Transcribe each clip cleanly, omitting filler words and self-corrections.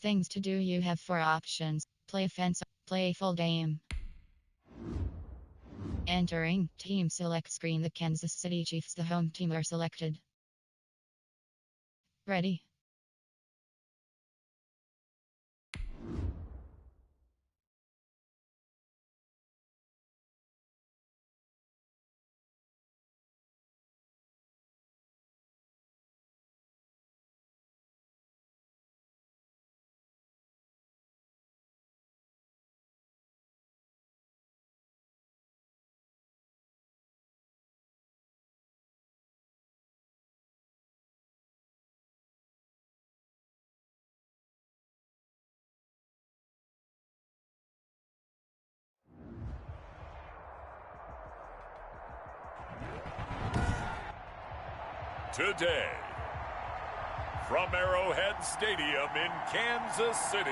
Things to do: you have 4 options. Play offense, play full game. Entering team select screen. The Kansas City Chiefs, the home team, are selected. Ready. Today, from Arrowhead Stadium in Kansas City,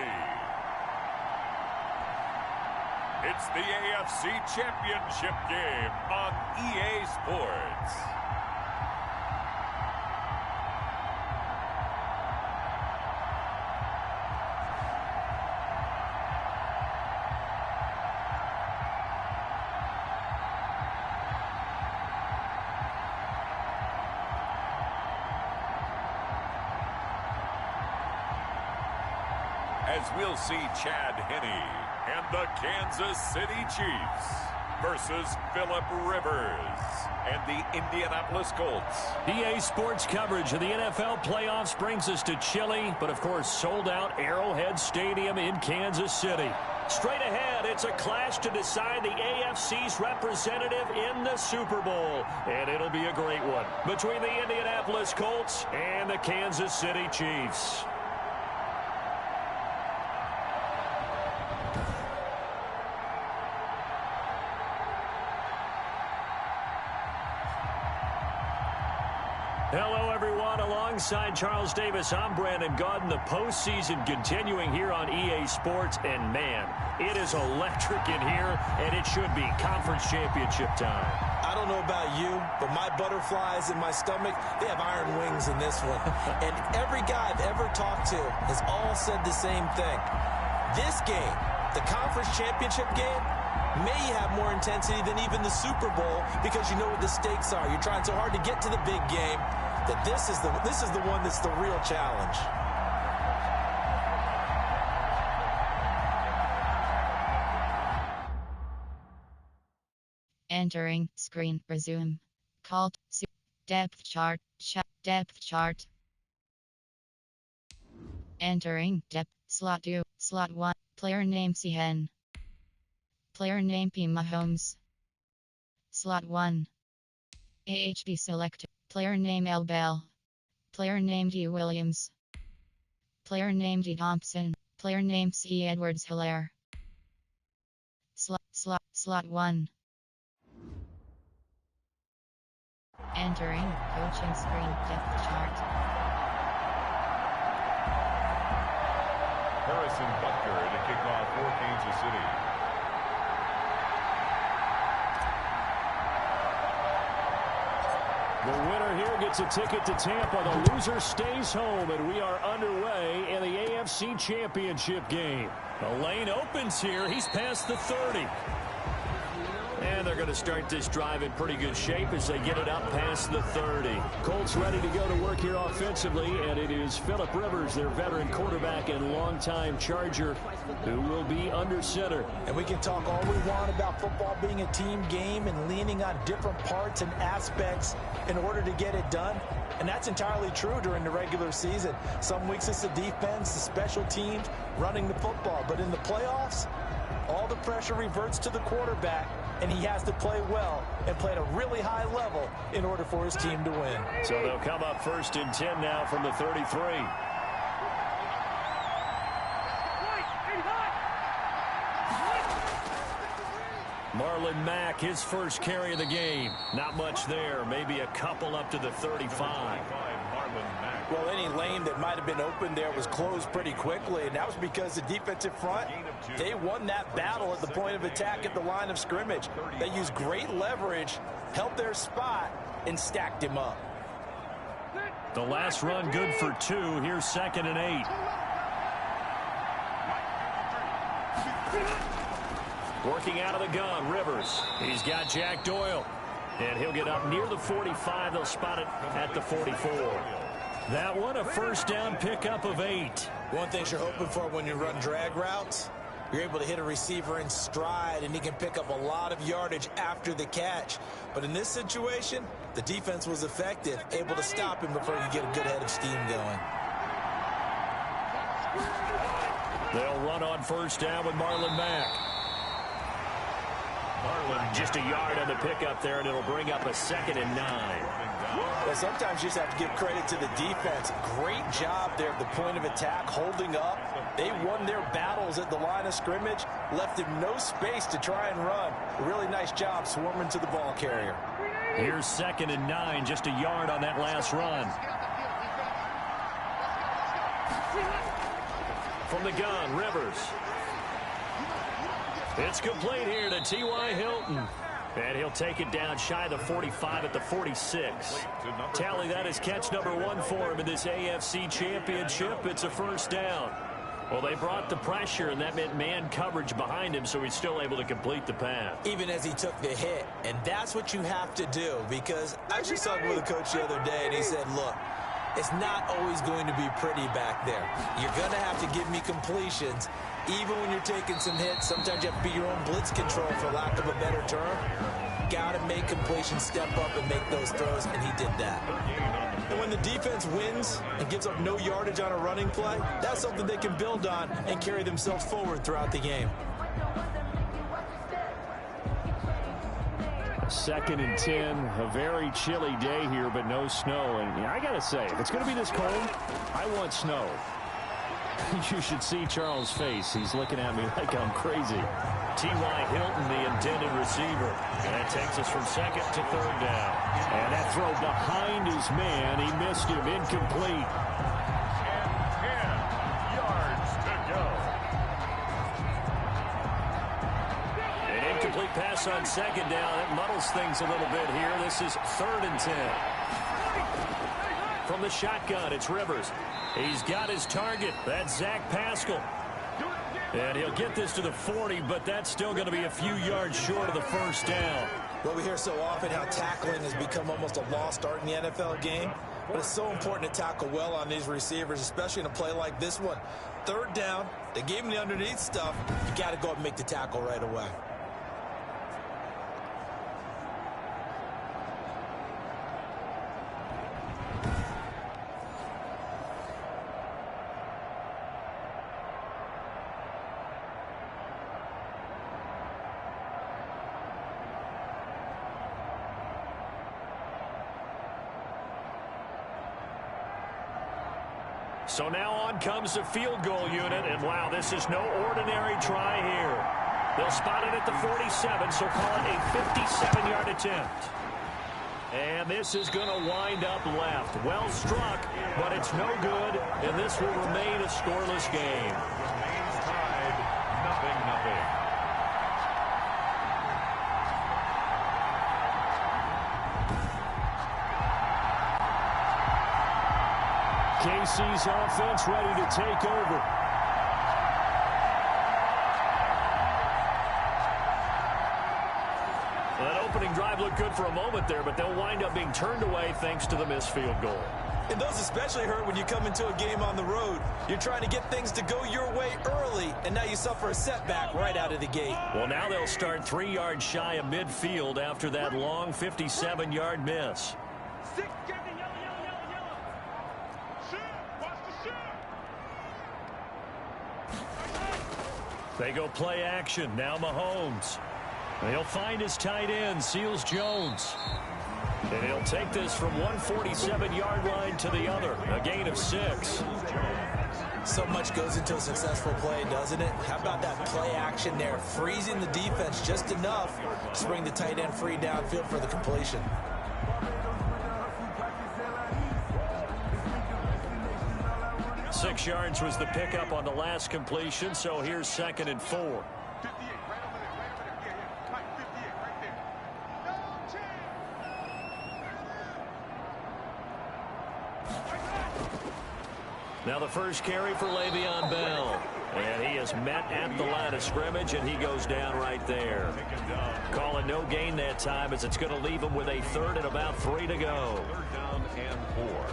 it's the AFC Championship game on EA Sports. As we'll see Chad Henne and the Kansas City Chiefs versus Phillip Rivers and the Indianapolis Colts. EA Sports coverage of the NFL playoffs brings us to chilly, but of course sold out Arrowhead Stadium in Kansas City. Straight ahead, it's a clash to decide the AFC's representative in the Super Bowl. And it'll be a great one between the Indianapolis Colts and the Kansas City Chiefs. Hello, everyone. Alongside Charles Davis, I'm Brandon Gaudin. The postseason continuing here on EA Sports. And, man, it is electric in here, and it should be conference championship time. I don't know about you, but my butterflies in my stomach, they have iron wings in this one. And every guy I've ever talked to has all said the same thing. This game, the conference championship game, may have more intensity than even the Super Bowl because you know what the stakes are. You're trying so hard to get to the big game that this is the one that's the real challenge. Entering screen. Resume. Called depth chart. Depth chart. Entering depth. Slot 2. Slot 1. Player name Hen. Player name P. Mahomes. Slot 1. AHB selected. Player name L. Bell. Player name D. Williams. Player name D. Thompson. Player name C. Edwards Hilaire. Slot 1. Entering coaching screen. Depth chart. Harrison Butker to kick off for Kansas City. The winner here gets a ticket to Tampa. The loser stays home, and we are underway in the AFC Championship game. The lane opens here. He's past the 30. And they're going to start this drive in pretty good shape as they get it up past the 30. Colts ready to go to work here offensively, and it is Phillip Rivers, their veteran quarterback and longtime Charger, who will be under center. And we can talk all we want about football being a team game and leaning on different parts and aspects in order to get it done. And that's entirely true during the regular season. Some weeks it's the defense, the special teams, running the football. But in the playoffs, all the pressure reverts to the quarterback, and he has to play well and play at a really high level in order for his team to win. So they'll come up 1st and 10 now from the 33. Marlon Mack, his first carry of the game. Not much there. Maybe a couple up to the 35. Well, any lane that might have been open there was closed pretty quickly, and that was because the defensive front, they won that battle at the point of attack at the line of scrimmage. They used great leverage, held their spot, and stacked him up. The last run good for 2. Here's 2nd and 8. Working out of the gun, Rivers. He's got Jack Doyle. And he'll get up near the 45. They'll spot it at the 44. That one, a first down pickup of 8. One thing you're hoping for when you run drag routes, you're able to hit a receiver in stride, and he can pick up a lot of yardage after the catch. But in this situation, the defense was effective, able to stop him before he could get a good head of steam going. They'll run on first down with Marlon Mack. Just a yard on the pickup there, and it'll bring up a 2nd and 9. Well, sometimes you just have to give credit to the defense. Great job there at the point of attack, holding up. They won their battles at the line of scrimmage, left him no space to try and run. A really nice job swarming to the ball carrier. Here's 2nd and 9, just a yard on that last run. From the gun, Rivers. It's complete here to T.Y. Hilton. And he'll take it down shy of the 45 at the 46. Tally, that is catch number 1 for him in this AFC Championship. It's a first down. Well, they brought the pressure, and that meant man coverage behind him, so he's still able to complete the pass. Even as he took the hit. And that's what you have to do, because I actually saw with a coach the other day, and he said, look, it's not always going to be pretty back there. You're going to have to give me completions. Even when you're taking some hits, sometimes you have to be your own blitz control, for lack of a better term. Got to make completions, step up, and make those throws, and he did that. And when the defense wins and gives up no yardage on a running play, that's something they can build on and carry themselves forward throughout the game. 2nd and 10, a very chilly day here, but no snow. And I got to say, if it's going to be this cold, I want snow. You should see Charles' face. He's looking at me like I'm crazy. T.Y. Hilton, the intended receiver. And that takes us from 2nd to 3rd down. And that throw behind his man. He missed him, incomplete. And 10 yards to go. An incomplete pass on 2nd down. That muddles things a little bit here. This is 3rd and 10. From the shotgun, it's Rivers. He's got his target. That's Zach Pascal. And he'll get this to the 40, but that's still going to be a few yards short of the first down. Well, we hear so often how tackling has become almost a lost art in the NFL game. But it's so important to tackle well on these receivers, especially in a play like this one. 3rd down, they gave him the underneath stuff. You got to go up and make the tackle right away. So now on comes the field goal unit, and wow, this is no ordinary try here. They'll spot it at the 47, so call it a 57-yard attempt. And this is going to wind up left. Well struck, but it's no good, and this will remain a scoreless game. Remains tied, 0-0. KC's offense ready to take over. That opening drive looked good for a moment there, but they'll wind up being turned away thanks to the missed field goal. And those especially hurt when you come into a game on the road. You're trying to get things to go your way early, and now you suffer a setback right out of the gate. Well, now they'll start 3 yards shy of midfield after that long 57-yard miss. They go play action. Now Mahomes. And he'll find his tight end, Seals Jones. And he'll take this from 147-yard line to the other. A gain of 6. So much goes into a successful play, doesn't it? How about that play action there? Freezing the defense just enough to bring the tight end free downfield for the completion. Six yards was the pickup on the last completion, so here's 2nd and 4. Now the first carry for Le'Veon Bell. And he is just met at the line of scrimmage, and he goes down right there. Call it no gain that time, as it's going to leave him with a third and about 3 to go. Third down and 4.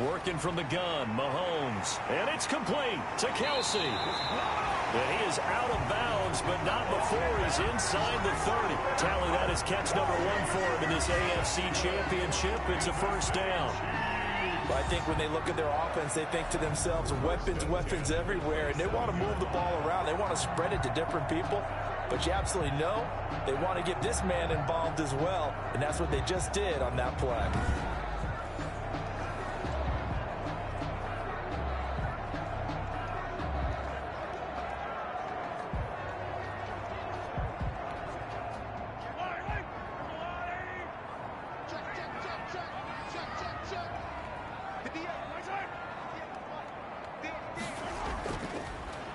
Working from the gun, Mahomes. And it's complete to Kelsey. And he is out of bounds, but not before he's inside the 30. Tally, that is catch number 1 for him in this AFC Championship. It's a first down. But I think when they look at their offense, they think to themselves, weapons everywhere, and they want to move the ball around. They want to spread it to different people. But you absolutely know they want to get this man involved as well, and that's what they just did on that play.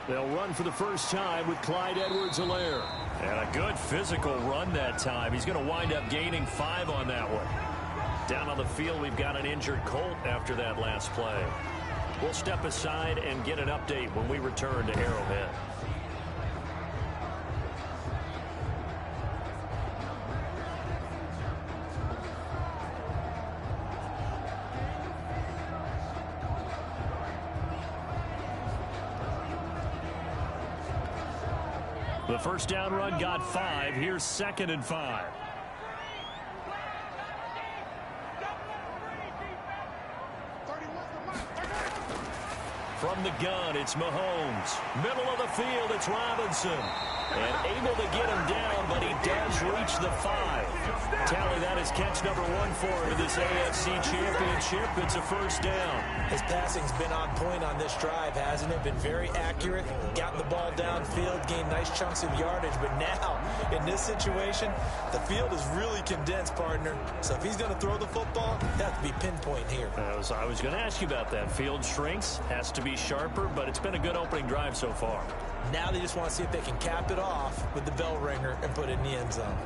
They'll run for the first time with Clyde Edwards-Helaire. And a good physical run that time. He's going to wind up gaining 5 on that one. Down on the field, we've got an injured Colt after that last play. We'll step aside and get an update when we return to Arrowhead. The first down run got 5. Here's 2nd and 5. From the gun, it's Mahomes. Middle of the field, it's Robinson. And able to get him down, but he does reach the 5. Tally, that is catch number 1 for him in this AFC Championship. It's a first down. His passing's been on point on this drive, hasn't it? Been very accurate, gotten the ball downfield, gained nice chunks of yardage. But now, in this situation, the field is really condensed, partner. So if he's going to throw the football, it has to be pinpoint here. I was going to ask you about that. Field shrinks, has to be sharper, but it's been a good opening drive so far. Now they just want to see if they can cap it off with the bell ringer and put it in the end zone.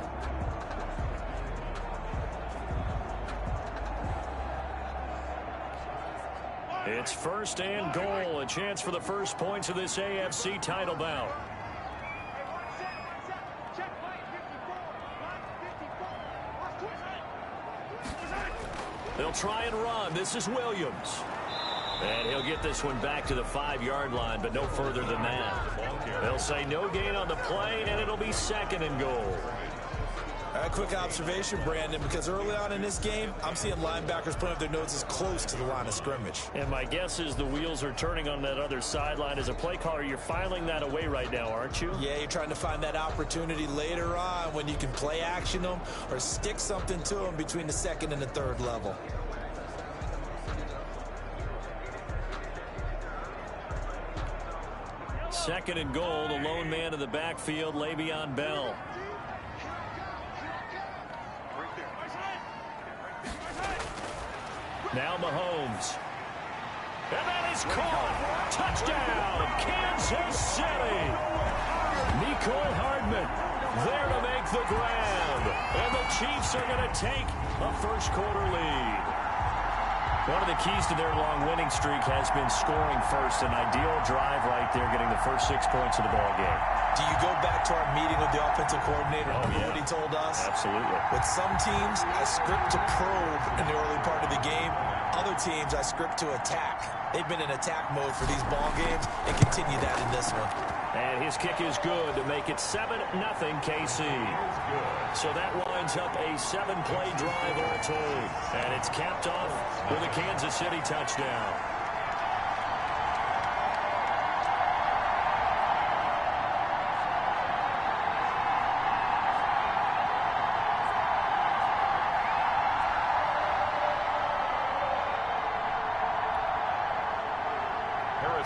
It's first and goal, a chance for the first points of this AFC title bout. They'll try and run. This is Williams. And he'll get this one back to the 5-yard line, but no further than that. They'll say no gain on the play, and it'll be 2nd and goal. A quick observation, Brandon, because early on in this game, I'm seeing linebackers putting up their noses close to the line of scrimmage. And my guess is the wheels are turning on that other sideline. As a play caller, you're filing that away right now, aren't you? Yeah, you're trying to find that opportunity later on when you can play action them or stick something to them between the 2nd and the 3rd level. Second and goal, the lone man in the backfield, Le'Veon Bell. Now Mahomes. And that is caught. Touchdown, Kansas City. Nicole Hardman there to make the grab. And the Chiefs are going to take a first-quarter lead. One of the keys to their long winning streak has been scoring first. An ideal drive right there, getting the first 6 points of the ball game. Do you go back to our meeting with the offensive coordinator? Oh, yeah. What he told us? Absolutely. With some teams, I script to probe in the early part of the game. Other teams, I script to attack. They've been in attack mode for these ball games and continue that in this one. And his kick is good to make it 7-0 KC. So that winds up a 7-play drive all told. And it's capped off with a Kansas City touchdown.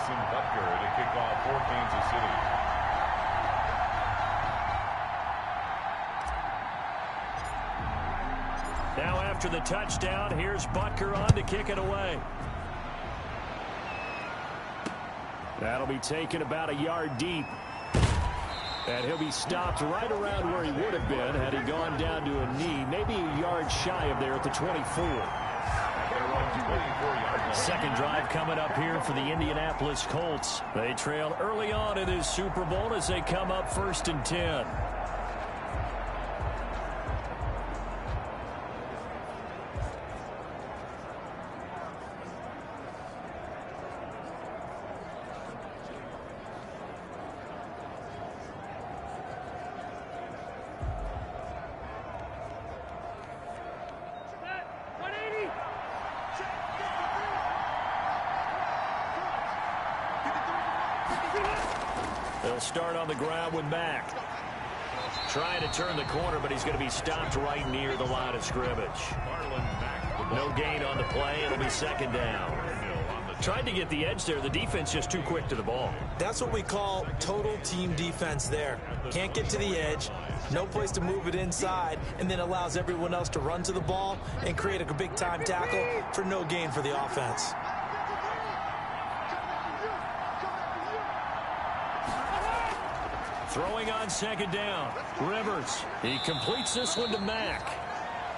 Butker to kick off for Kansas City. Now after the touchdown, here's Butker on to kick it away. That'll be taken about a yard deep. And he'll be stopped right around where he would have been had he gone down to a knee, maybe a yard shy of there at the 24. Second drive coming up here for the Indianapolis Colts. They trail early on in this Super Bowl as they come up 1st and 10. They'll start on the ground with Mack. Trying to turn the corner, but he's going to be stopped right near the line of scrimmage. No gain on the play. It'll be 2nd down. Tried to get the edge there. The defense just too quick to the ball. That's what we call total team defense there. Can't get to the edge, no place to move it inside, and then allows everyone else to run to the ball and create a big-time tackle for no gain for the offense. Throwing on 2nd down. Rivers. He completes this one to Mack.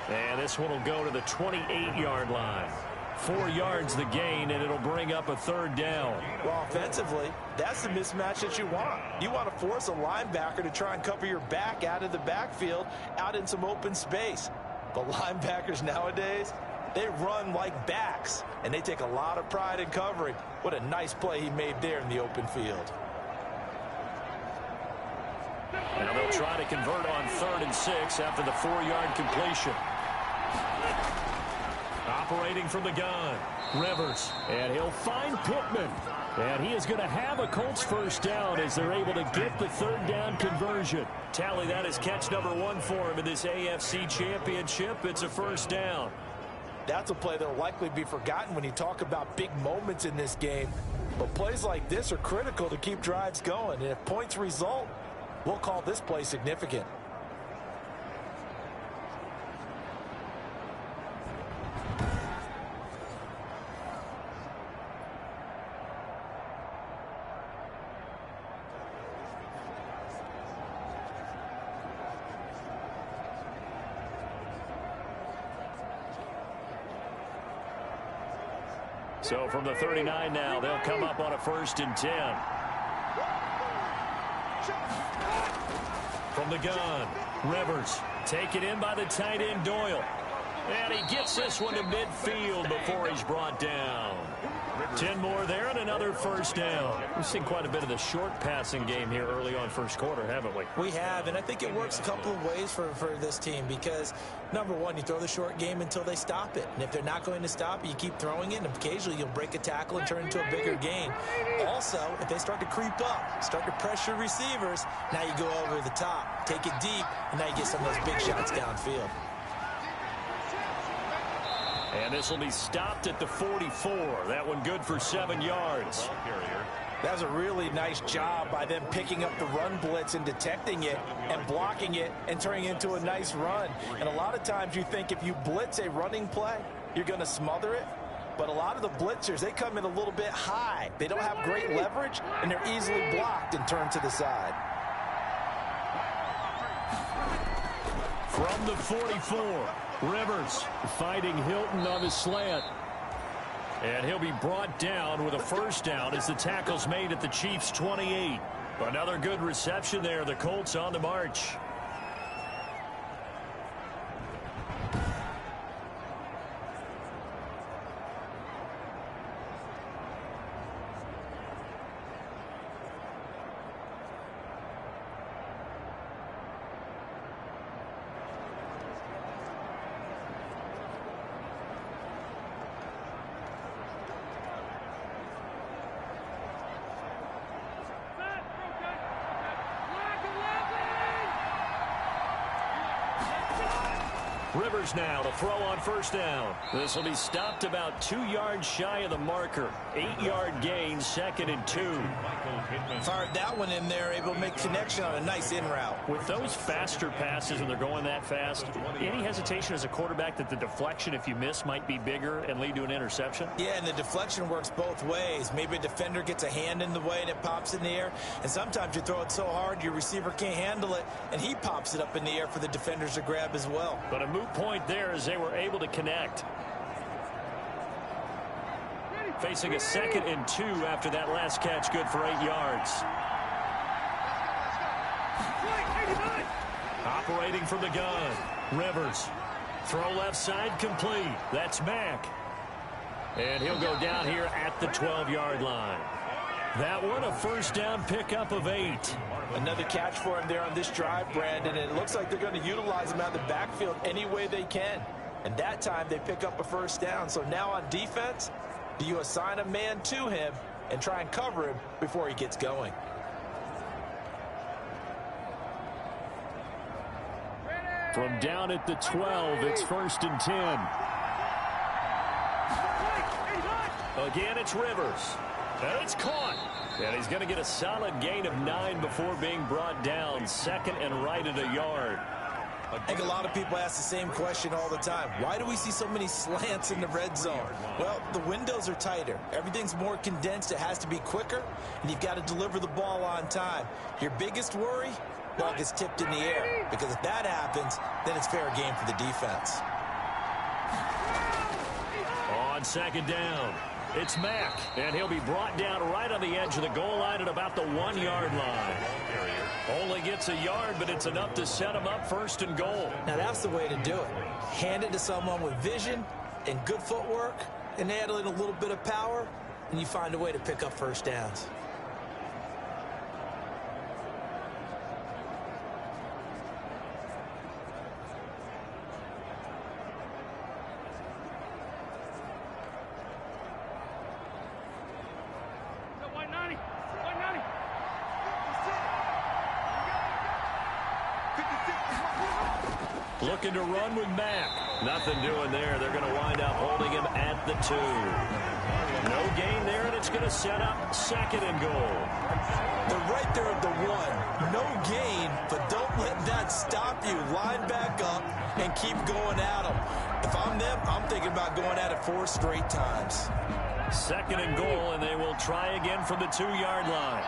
And this one will go to the 28-yard line. 4 yards the gain, and it'll bring up a 3rd down. Well, offensively, that's the mismatch that you want. You want to force a linebacker to try and cover your back out of the backfield, out in some open space. But linebackers nowadays, they run like backs, and they take a lot of pride in covering. What a nice play he made there in the open field. Now they'll try to convert on 3rd and 6 after the 4-yard completion. Operating from the gun, Rivers. And he'll find Pittman. And he is going to have a Colts 1st down as they're able to get the 3rd down conversion. Tally, that is catch number 1 for him in this AFC Championship. It's a 1st down. That's a play that will likely be forgotten when you talk about big moments in this game. But plays like this are critical to keep drives going. And if points result, we'll call this play significant. So from the 39 now, they'll come up on a 1st and 10. From the gun, Rivers. Taken in by the tight end, Doyle. And he gets this one to midfield before he's brought down. 10 more there and another 1st down. We've seen quite a bit of the short passing game here early on 1st quarter, haven't we? We have, and I think it works a couple of ways for this team because, number one, you throw the short game until they stop it. And if they're not going to stop it, you keep throwing it, and occasionally you'll break a tackle and turn into a bigger gain. Also, if they start to creep up, start to pressure receivers, now you go over the top, take it deep, and now you get some of those big shots downfield. And this will be stopped at the 44. That one good for 7 yards. That was a really nice job by them picking up the run blitz and detecting it and blocking it and turning it into a nice run. And a lot of times you think if you blitz a running play, you're going to smother it. But a lot of the blitzers, they come in a little bit high. They don't have great leverage, and they're easily blocked and turned to the side. From the 44, Rivers fighting Hilton on the slant. And he'll be brought down with a 1st down as the tackle's made at the Chiefs' 28. Another good reception there. The Colts on the march. Rivers now to throw on first down. This will be stopped about 2 yards shy of the marker. 8-yard gain, 2nd and 2. Fired that one in there, able to make connection on a nice in route. With those faster passes when they're going that fast, any hesitation as a quarterback that the deflection, if you miss, might be bigger and lead to an interception? Yeah, and the deflection works both ways. Maybe a defender gets a hand in the way and it pops in the air, and sometimes you throw it so hard your receiver can't handle it, and he pops it up in the air for the defenders to grab as well. But a moot point there as they were able to connect. Facing a 2nd and 2 after that last catch, good for 8 yards. Operating from the gun, Rivers. Throw left side complete. That's Mack. And he'll go down here at the 12-yard line. That one, a first down pickup of 8. Another catch for him there on this drive, Brandon, and it looks like they're going to utilize him out of the backfield any way they can. And that time they pick up a first down. So now on defense, do you assign a man to him and try and cover him before he gets going? From down at the 12, it's 1st and 10. Again, it's Rivers. And it's caught. And he's going to get a solid gain of 9 before being brought down. 2nd and right at a yard. I think a lot of people ask the same question all the time. Why do we see so many slants in the red zone? Well, the windows are tighter. Everything's more condensed. It has to be quicker, and you've got to deliver the ball on time. Your biggest worry? Ball gets tipped in the air, because if that happens, then it's fair game for the defense. On 2nd down, it's Mack, and he'll be brought down right on the edge of the goal line at about the 1-yard line. Only gets a yard, but it's enough to set him up 1st and goal. Now that's the way to do it. Hand it to someone with vision and good footwork, and add in a little bit of power, and you find a way to pick up first downs. Looking to run with Mack. Nothing doing there. They're going to wind up holding him at the 2. No gain there, and it's going to set up 2nd and goal. They're right there at the 1. No gain, but don't let that stop you. Line back up and keep going at them. If I'm them, I'm thinking about going at it 4 straight times. 2nd and goal, and they will try again from the 2-yard line.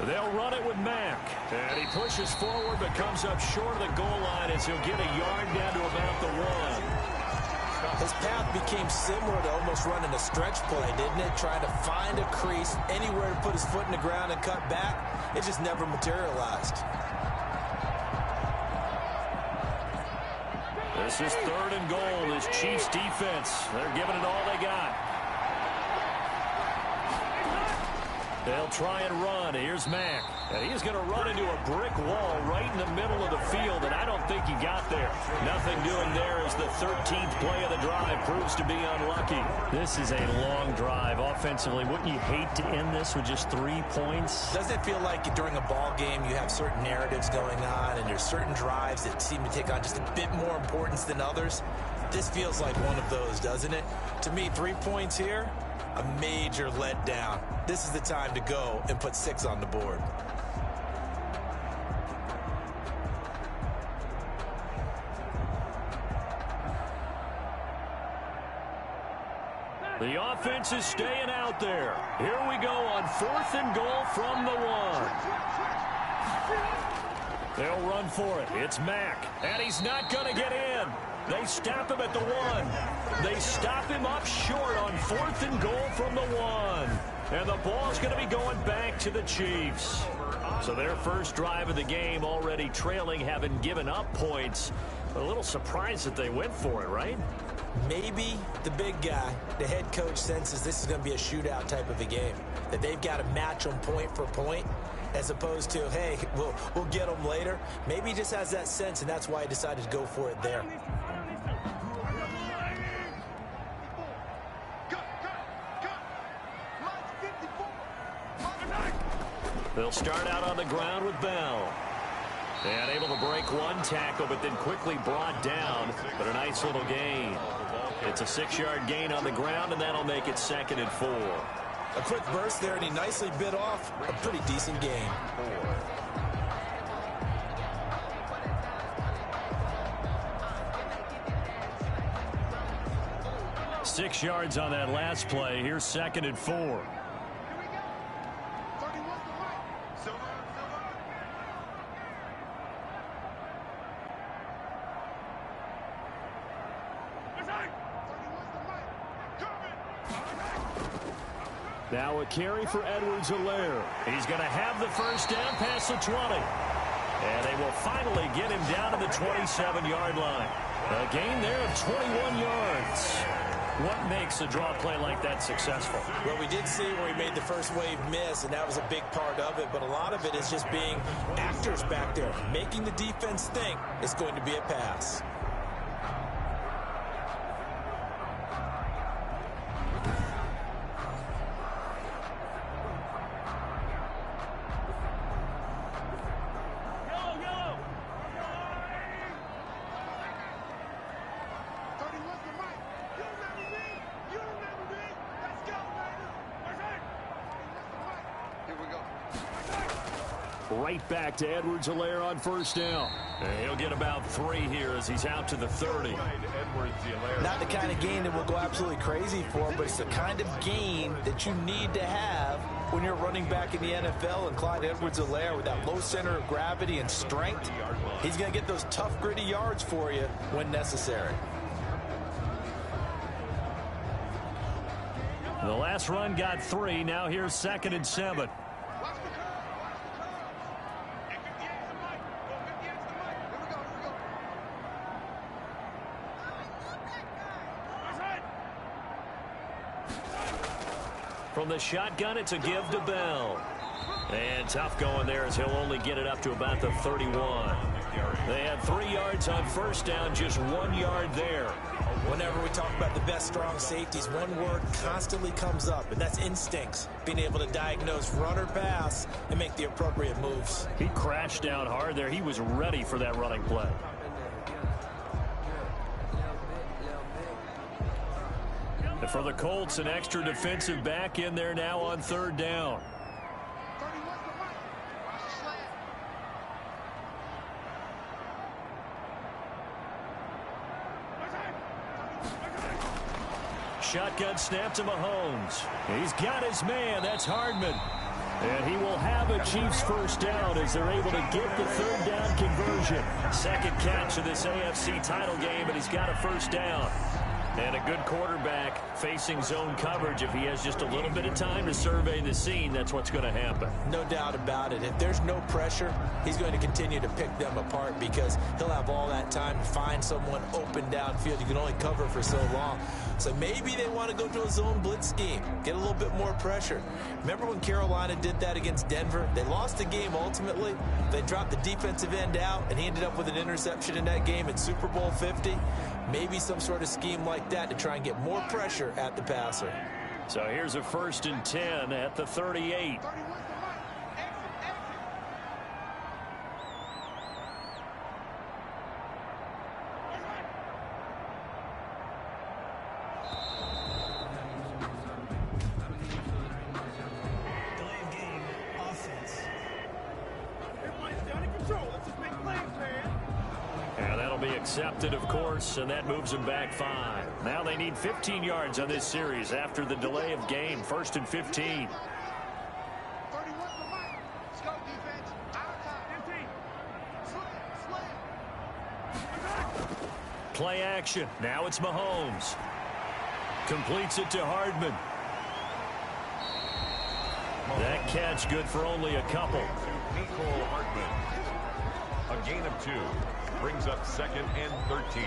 They'll run it with Mack. And he pushes forward but comes up short of the goal line as he'll get a yard down to about the 1. His path became similar to almost running a stretch play, didn't it? Trying to find a crease, anywhere to put his foot in the ground and cut back. It just never materialized. This is 3rd and goal. This Chiefs defense, they're giving it all they got. They'll try and run. Here's Mack. And he's going to run into a brick wall right in the middle of the field, and I don't think he got there. Nothing doing there as the 13th play of the drive proves to be unlucky. This is a long drive offensively. Wouldn't you hate to end this with just 3 points? Doesn't it feel like during a ball game you have certain narratives going on, and there's certain drives that seem to take on just a bit more importance than others? This feels like one of those, doesn't it? To me, 3 points here, a major letdown. This is the time to go and put 6 on the board. The offense is staying out there. Here we go on 4th and goal from the 1. They'll run for it. It's Mack, and he's not going to get in. They stop him at the 1. They stop him up short on 4th and goal from the 1. And the ball's going to be going back to the Chiefs. So their first drive of the game already trailing, having given up points. A little surprised that they went for it, right? Maybe the big guy, the head coach, senses this is going to be a shootout type of a game. That they've got to match them point for point, as opposed to, hey, we'll get them later. Maybe he just has that sense, and that's why he decided to go for it there. They'll start out on the ground with Bell. And able to break one tackle, but then quickly brought down. But a nice little gain. It's a 6-yard gain on the ground, and that'll make it 2nd and 4. A quick burst there, and he nicely bit off a pretty decent gain. 6 yards on that last play. Here's 2nd and 4. Now a carry for Edwards-Helaire. He's going to have the first down past the 20. And they will finally get him down to the 27-yard line. A gain there of 21 yards. What makes a draw play like that successful? Well, we did see where he made the first wave miss, and that was a big part of it. But a lot of it is just being actors back there, making the defense think it's going to be a pass. Right back to Edwards-Helaire on first down. And he'll get about 3 here as he's out to the 30. Not the kind of gain that we'll go absolutely crazy for, but it's the kind of gain that you need to have when you're running back in the NFL. And Clyde Edwards-Helaire, with that low center of gravity and strength, he's going to get those tough, gritty yards for you when necessary. The last run got 3. Now here's 2nd and 7. From the shotgun, it's a give to Bell. And tough going there as he'll only get it up to about the 31. They had 3 yards on first down, just 1 yard there. Whenever we talk about the best strong safeties, one word constantly comes up, and that's instincts. Being able to diagnose run or pass and make the appropriate moves. He crashed down hard there. He was ready for that running play. And for the Colts, an extra defensive back in there now on 3rd down. Shotgun snap to Mahomes. He's got his man. That's Hardman. And he will have a Chiefs first down as they're able to get the 3rd down conversion. 2nd catch of this AFC title game, and he's got a first down. And a good quarterback facing zone coverage. If he has just a little bit of time to survey the scene, that's what's going to happen. No doubt about it. If there's no pressure, he's going to continue to pick them apart because he'll have all that time to find someone open downfield. You can only cover for so long. So maybe they want to go to a zone blitz scheme, get a little bit more pressure. Remember when Carolina did that against Denver? They lost the game ultimately. They dropped the defensive end out, and he ended up with an interception in that game in Super Bowl 50. Maybe some sort of scheme like that to try and get more pressure at the passer. So here's a 1st and 10 at the 38. Accepted, of course, and that moves them back 5. Now they need 15 yards on this series after the delay of game. 1st and 15. Play action. Now it's Mahomes. Completes it to Hardman. That catch good for only a couple. Nicole Hardman. A gain of 2. Brings up 2nd and 13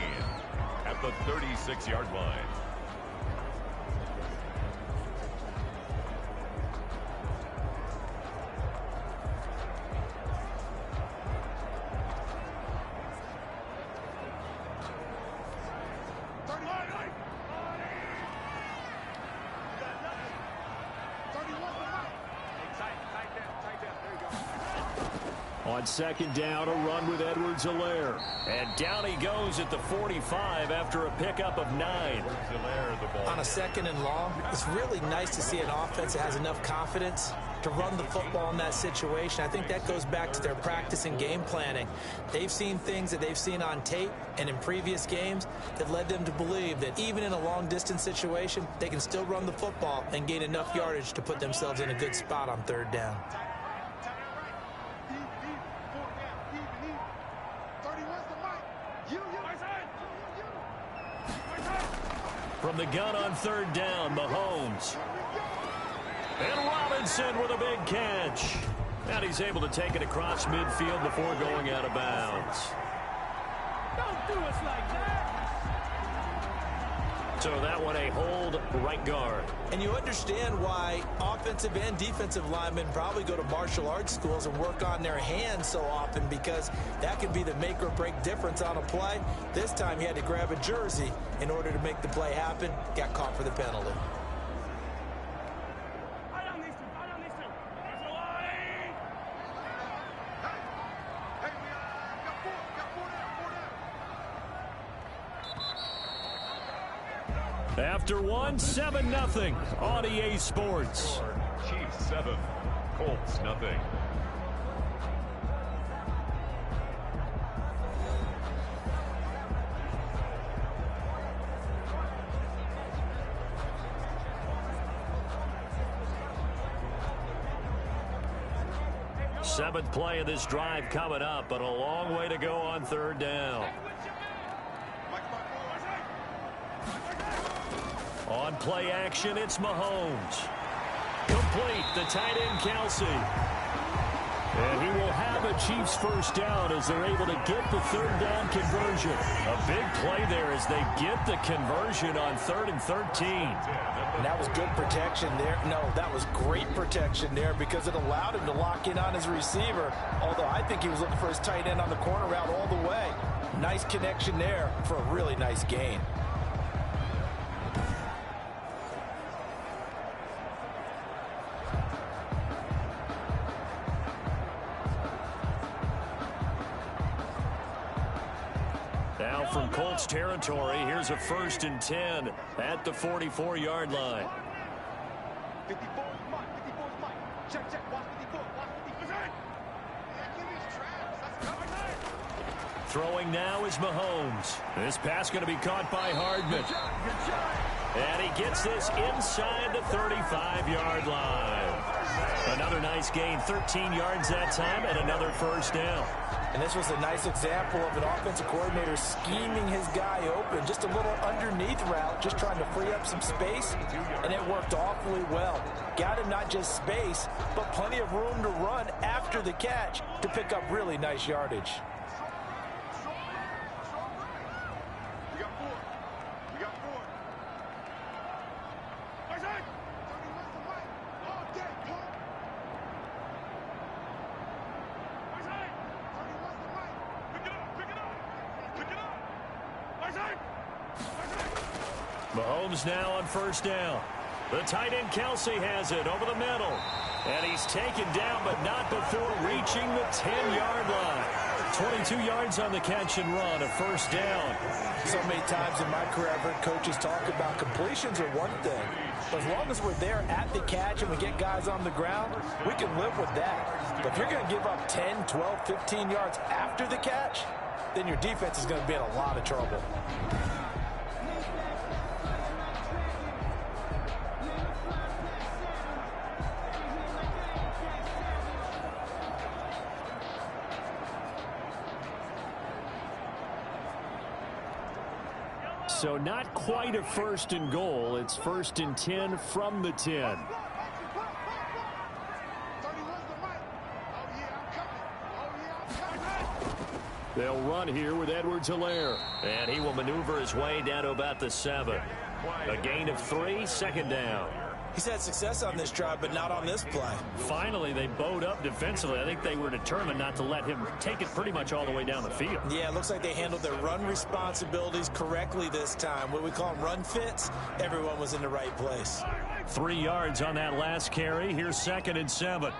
at the 36-yard line. On second down, a run with Edwards-Helaire. And down he goes at the 45 after a pickup of 9. On a second and long, it's really nice to see an offense that has enough confidence to run the football in that situation. I think that goes back to their practice and game planning. They've seen things that they've seen on tape and in previous games that led them to believe that even in a long-distance situation, they can still run the football and gain enough yardage to put themselves in a good spot on third down. From the gun on third down, Mahomes. And Robinson with a big catch. And he's able to take it across midfield before going out of bounds. Don't do us like that. So that one a hold right guard. And you understand why offensive and defensive linemen probably go to martial arts schools and work on their hands so often, because that can be the make or break difference on a play. This time he had to grab a jersey in order to make the play happen. Got caught for the penalty. After one, 7-0 on EA Sports. Chiefs 7, Colts 0. Seventh play of this drive coming up, but a long way to go on third down. On play action, it's Mahomes. Complete, the tight end, Kelsey. And he will have a Chiefs first down as they're able to get the third down conversion. A big play there as they get the conversion on 3rd and 13. And that was good protection there. No, that was great protection there because it allowed him to lock in on his receiver. Although I think he was looking for his tight end on the corner route all the way. Nice connection there for a really nice gain. Now from Colts territory, here's a 1st and 10 at the 44-yard line. Throwing now is Mahomes. This pass going to be caught by Hardman. And he gets this inside the 35-yard line. Another nice gain, 13 yards that time, and another first down. And this was a nice example of an offensive coordinator scheming his guy open. Just a little underneath route, just trying to free up some space, and it worked awfully well. Got him not just space, but plenty of room to run after the catch to pick up really nice yardage. Mahomes now on first down. The tight end Kelsey has it over the middle. And he's taken down, but not before reaching the 10-yard line. 22 yards on the catch and run, a first down. So many times in my career, I've heard coaches talk about completions are one thing. But as long as we're there at the catch and we get guys on the ground, we can live with that. But if you're going to give up 10, 12, 15 yards after the catch, then your defense is going to be in a lot of trouble. So not quite a 1st and goal. It's 1st and 10 from the 10. They'll run here with Edwards-Helaire. And he will maneuver his way down to about the 7. A gain of 3, second down. He's had success on this drive, but not on this play. Finally, they bowed up defensively. I think they were determined not to let him take it pretty much all the way down the field. Yeah, it looks like they handled their run responsibilities correctly this time. What we call them run fits, everyone was in the right place. 3 yards on that last carry. Here's 2nd and 7.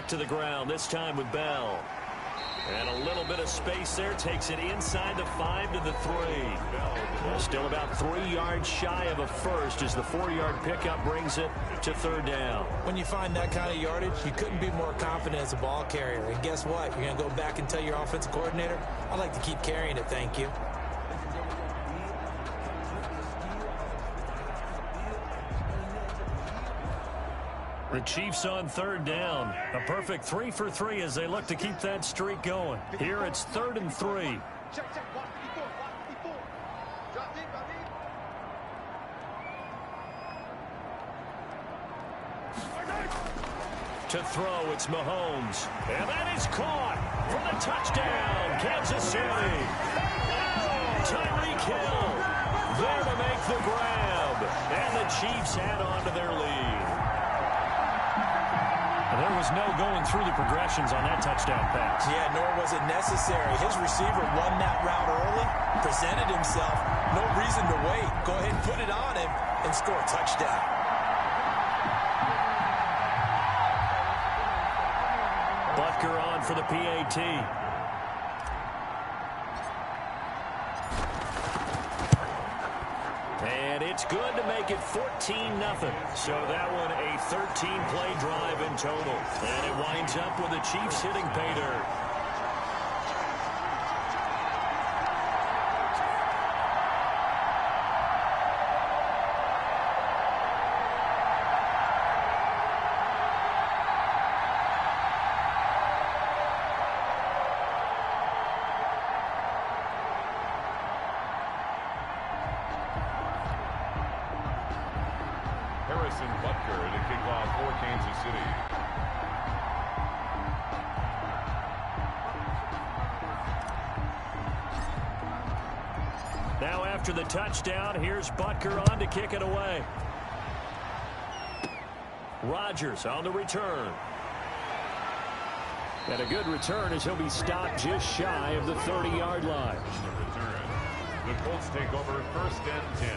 back to the ground, this time with Bell. And a little bit of space there, takes it inside the 5 to the 3. Well, still about 3 yards shy of a first as the 4-yard pickup brings it to 3rd down. When you find that kind of yardage, you couldn't be more confident as a ball carrier. And guess what? You're going to go back and tell your offensive coordinator, I'd like to keep carrying it, thank you. The Chiefs on 3rd down. A perfect 3 for 3 as they look to keep that streak going. Here it's 3rd and 3. To throw, it's Mahomes. And that is caught for the touchdown, Kansas City. Tyreek Hill there to make the grab. And the Chiefs add on to their lead. There was no going through the progressions on that touchdown pass. Yeah, nor was it necessary. His receiver won that route early, presented himself. No reason to wait. Go ahead and put it on him and score a touchdown. Butker on for the PAT. And it's good to make it 14-0. So that one a 13-play drive in total. And it winds up with the Chiefs hitting pay dirt. Butker to kick off for Kansas City. Now after the touchdown, here's Butker on to kick it away. Rodgers on the return. And a good return as he'll be stopped just shy of the 30-yard line. The Colts take over 1st and 10.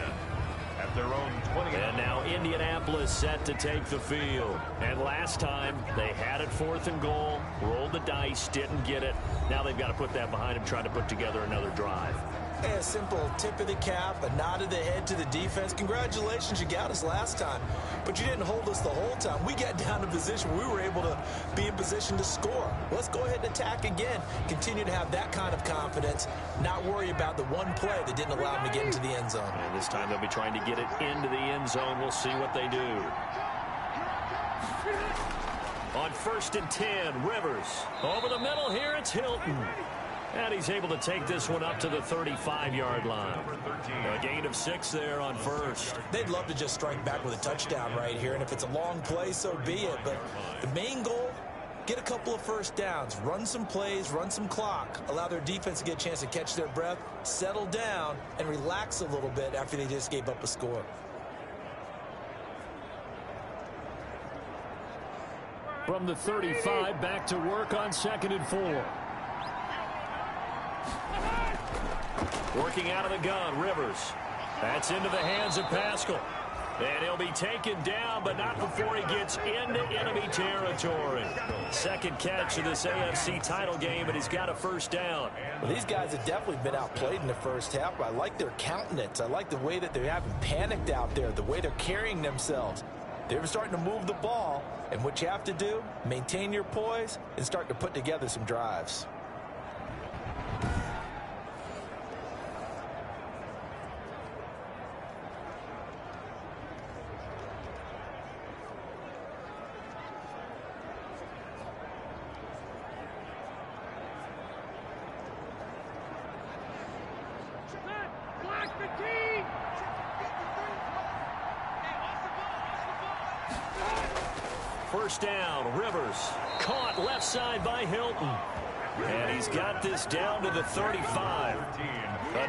At their own 20. And now Indianapolis set to take the field. And last time they had it 4th and goal, rolled the dice, didn't get it. Now they've got to put that behind them, try to put together another drive. Hey, a simple tip of the cap, a nod of the head to the defense. Congratulations, you got us last time, but you didn't hold us the whole time. We got down to position. We were able to be in position to score. Let's go ahead and attack again. Continue to have that kind of confidence, not worry about the one play that didn't allow them to get into the end zone. And this time they'll be trying to get it into the end zone. We'll see what they do. On 1st and 10, Rivers. Over the middle here, it's Hilton. And he's able to take this one up to the 35-yard line. A gain of 6 there on 1st. They'd love to just strike back with a touchdown right here, and if it's a long play, so be it. But the main goal, get a couple of 1st downs, run some plays, run some clock, allow their defense to get a chance to catch their breath, settle down, and relax a little bit after they just gave up a score. From the 35, back to work on 2nd and 4. Working out of the gun, Rivers. That's into the hands of Pascal. And he'll be taken down, but not before he gets into enemy territory. 2nd catch of this AFC title game, and he's got a 1st down. Well, these guys have definitely been outplayed in the 1st half, but I like their countenance. I like the way that they haven't panicked out there, the way they're carrying themselves. They're starting to move the ball, and what you have to do, maintain your poise and start to put together some drives. First down, Rivers. Caught left side by Hilton. And he's got this down to the 35.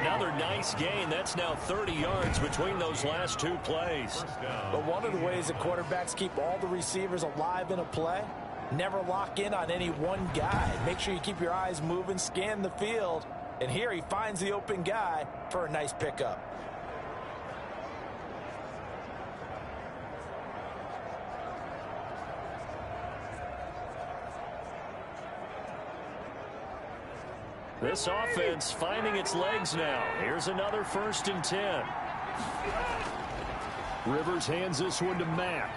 Another nice gain. That's now 30 yards between those last 2 plays. But one of the ways that quarterbacks keep all the receivers alive in a play, never lock in on any one guy. Make sure you keep your eyes moving, scan the field. And here he finds the open guy for a nice pickup. This offense finding its legs now. Here's another 1st and 10. Rivers hands this one to Mack.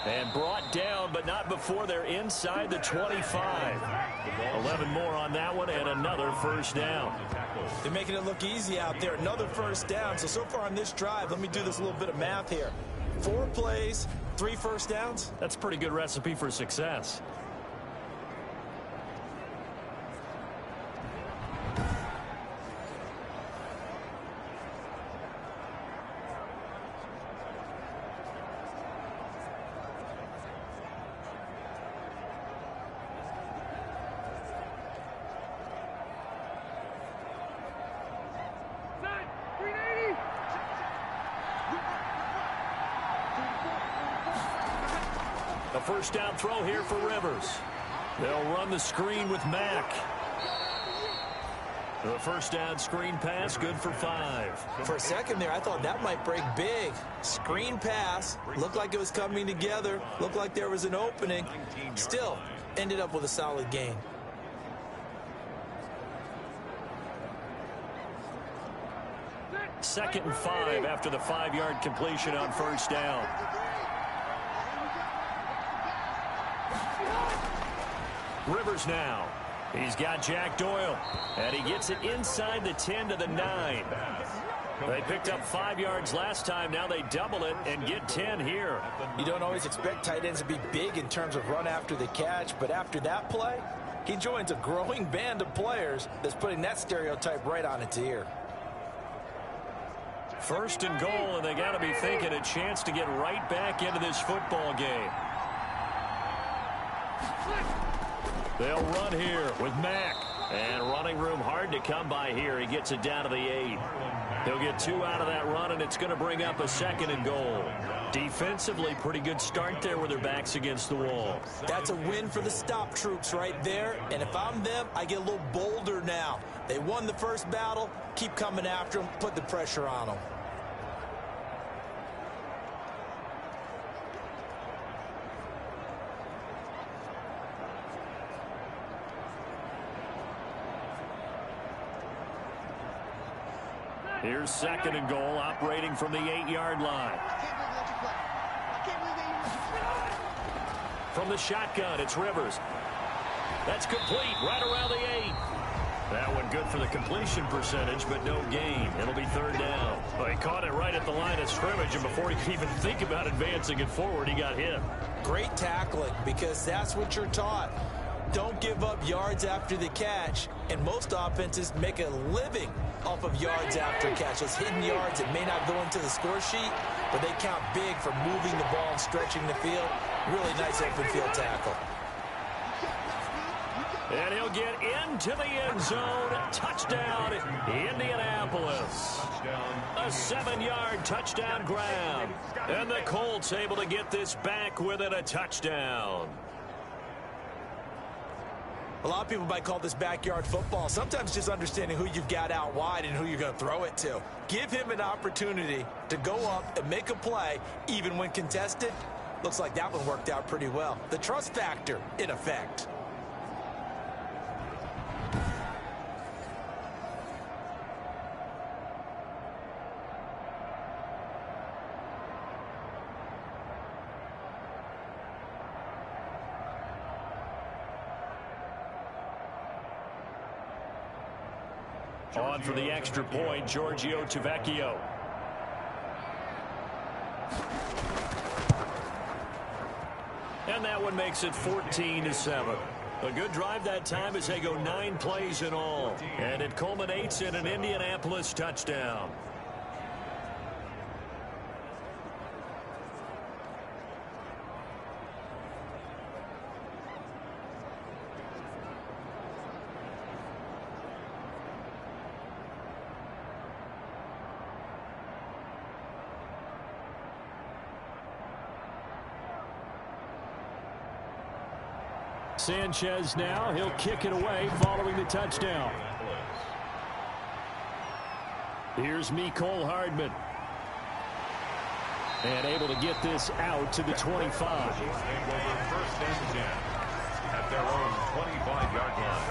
And brought down, but not before they're inside the 25. 11 more on that one, and another 1st down. They're making it look easy out there. Another 1st down. So far on this drive, let me do this little bit of math here. 4 plays, 3 1st downs. That's a pretty good recipe for success. A 1st down throw here for Rivers. They'll run the screen with Mack. The 1st down screen pass, good for 5. For a second there, I thought that might break big. Screen pass, looked like it was coming together, looked like there was an opening. Still, ended up with a solid gain. Second and 5 after the 5-yard completion on 1st down. Rivers now. He's got Jack Doyle. And he gets it inside the 10 to the 9. They picked up 5 yards last time. Now they double it and get 10 here. You don't always expect tight ends to be big in terms of run after the catch, but after that play, he joins a growing band of players that's putting that stereotype right on its ear. 1st and goal, and they got to be thinking a chance to get right back into this football game. They'll run here with Mack. And running room hard to come by here. He gets it down to the 8. He'll get 2 out of that run, and it's going to bring up a 2nd and goal. Defensively, pretty good start there with their backs against the wall. That's a win for the stop troops right there. And if I'm them, I get a little bolder now. They won the 1st battle. Keep coming after them. Put the pressure on them. Here's 2nd and goal, operating from the 8-yard line. From the shotgun, it's Rivers. That's complete, right around the 8. That one good for the completion percentage, but no gain. It'll be 3rd down. Well, he caught it right at the line of scrimmage, and before he could even think about advancing it forward, he got hit. Great tackling, because that's what you're taught. Don't give up yards after the catch, and most offenses make a living off of yards after catch. Those hidden yards that may not go into the score sheet, but they count big for moving the ball and stretching the field. Really nice open field tackle. And he'll get into the end zone. Touchdown, Indianapolis. A 7-yard touchdown grab. And the Colts able to get this back within a touchdown. A lot of people might call this backyard football. Sometimes just understanding who you've got out wide and who you're going to throw it to. Give him an opportunity to go up and make a play, even when contested. Looks like that one worked out pretty well. The trust factor in effect. On for the extra point, Giorgio Tavecchio. And that one makes it 14-7. A good drive that time as they go 9 plays in all. And it culminates in an Indianapolis touchdown. Sanchez now, he'll kick it away following the touchdown. Here's Mecole Hardman. And able to get this out to the 25. First and 10 at their own 25-yard line.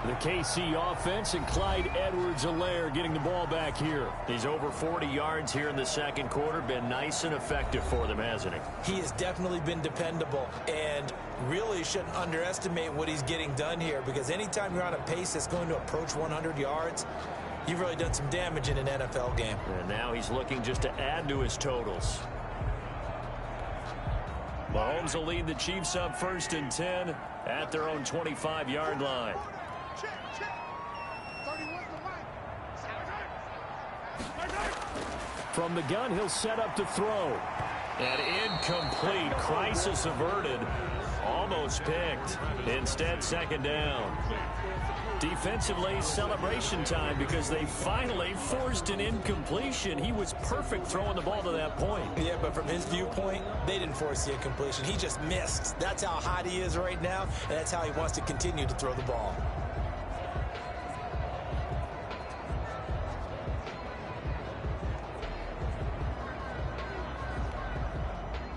The KC offense and Clyde Edwards-Helaire getting the ball back here. He's over 40 yards here in the second quarter. Been nice and effective for them, hasn't he? He has definitely been dependable, and really shouldn't underestimate what he's getting done here, because anytime you're on a pace that's going to approach 100 yards, you've really done some damage in an NFL game. And now he's looking just to add to his totals. Mahomes will lead the Chiefs up 1st and 10 at their own 25-yard line. From the gun, he'll set up to throw. And incomplete. Crisis averted. Almost picked. Instead, second down. Defensively, celebration time because they finally forced an incompletion. He was perfect throwing the ball to that point. Yeah, but from his viewpoint, they didn't force the incompletion. He just missed. That's how hot he is right now, and that's how he wants to continue to throw the ball.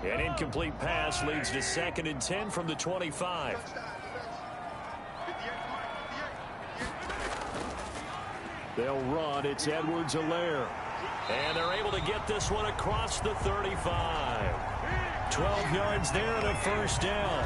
An incomplete pass leads to 2nd and 10 from the 25. They'll run. It's Edwards-Helaire. And they're able to get this one across the 35. 12 yards there and a first down.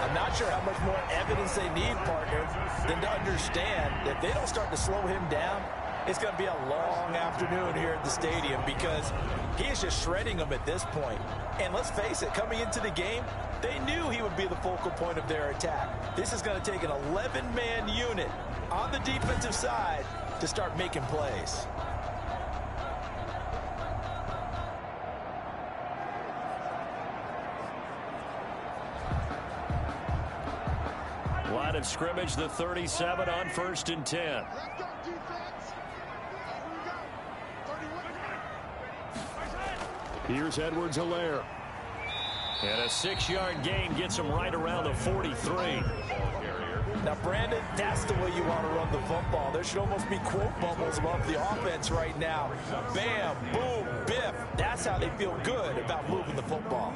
I'm not sure how much more evidence they need, partner, than to understand that if they don't start to slow him down, it's going to be a long afternoon here at the stadium, because he is just shredding them at this point. And let's face it, coming into the game, they knew he would be the focal point of their attack. This is going to take an 11-man unit on the defensive side to start making plays. Line of scrimmage, the 37 on 1st and 10. Here's Edwards-Helaire. And a 6-yard gain gets him right around the 43. Now, Brandon, that's the way you want to run the football. There should almost be quote bubbles above the offense right now. Bam, boom, biff. That's how they feel good about moving the football.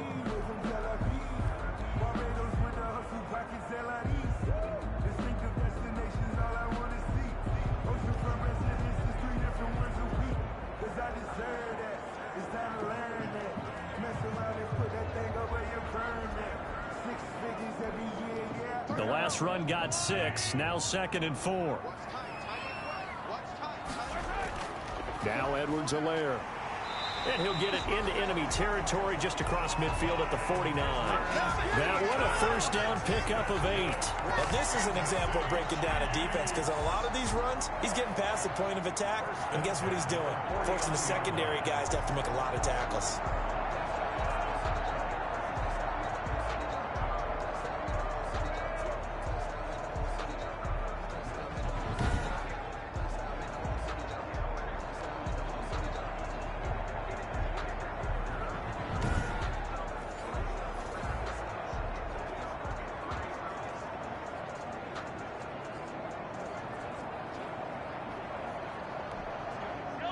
The last run got 6. Now 2nd and 4. Now Edwards-Helaire. And he'll get it into enemy territory just across midfield at the 49. That one, a first down pickup of 8. Now, this is an example of breaking down a defense, because on a lot of these runs, he's getting past the point of attack, and guess what he's doing? Forcing the secondary guys to have to make a lot of tackles.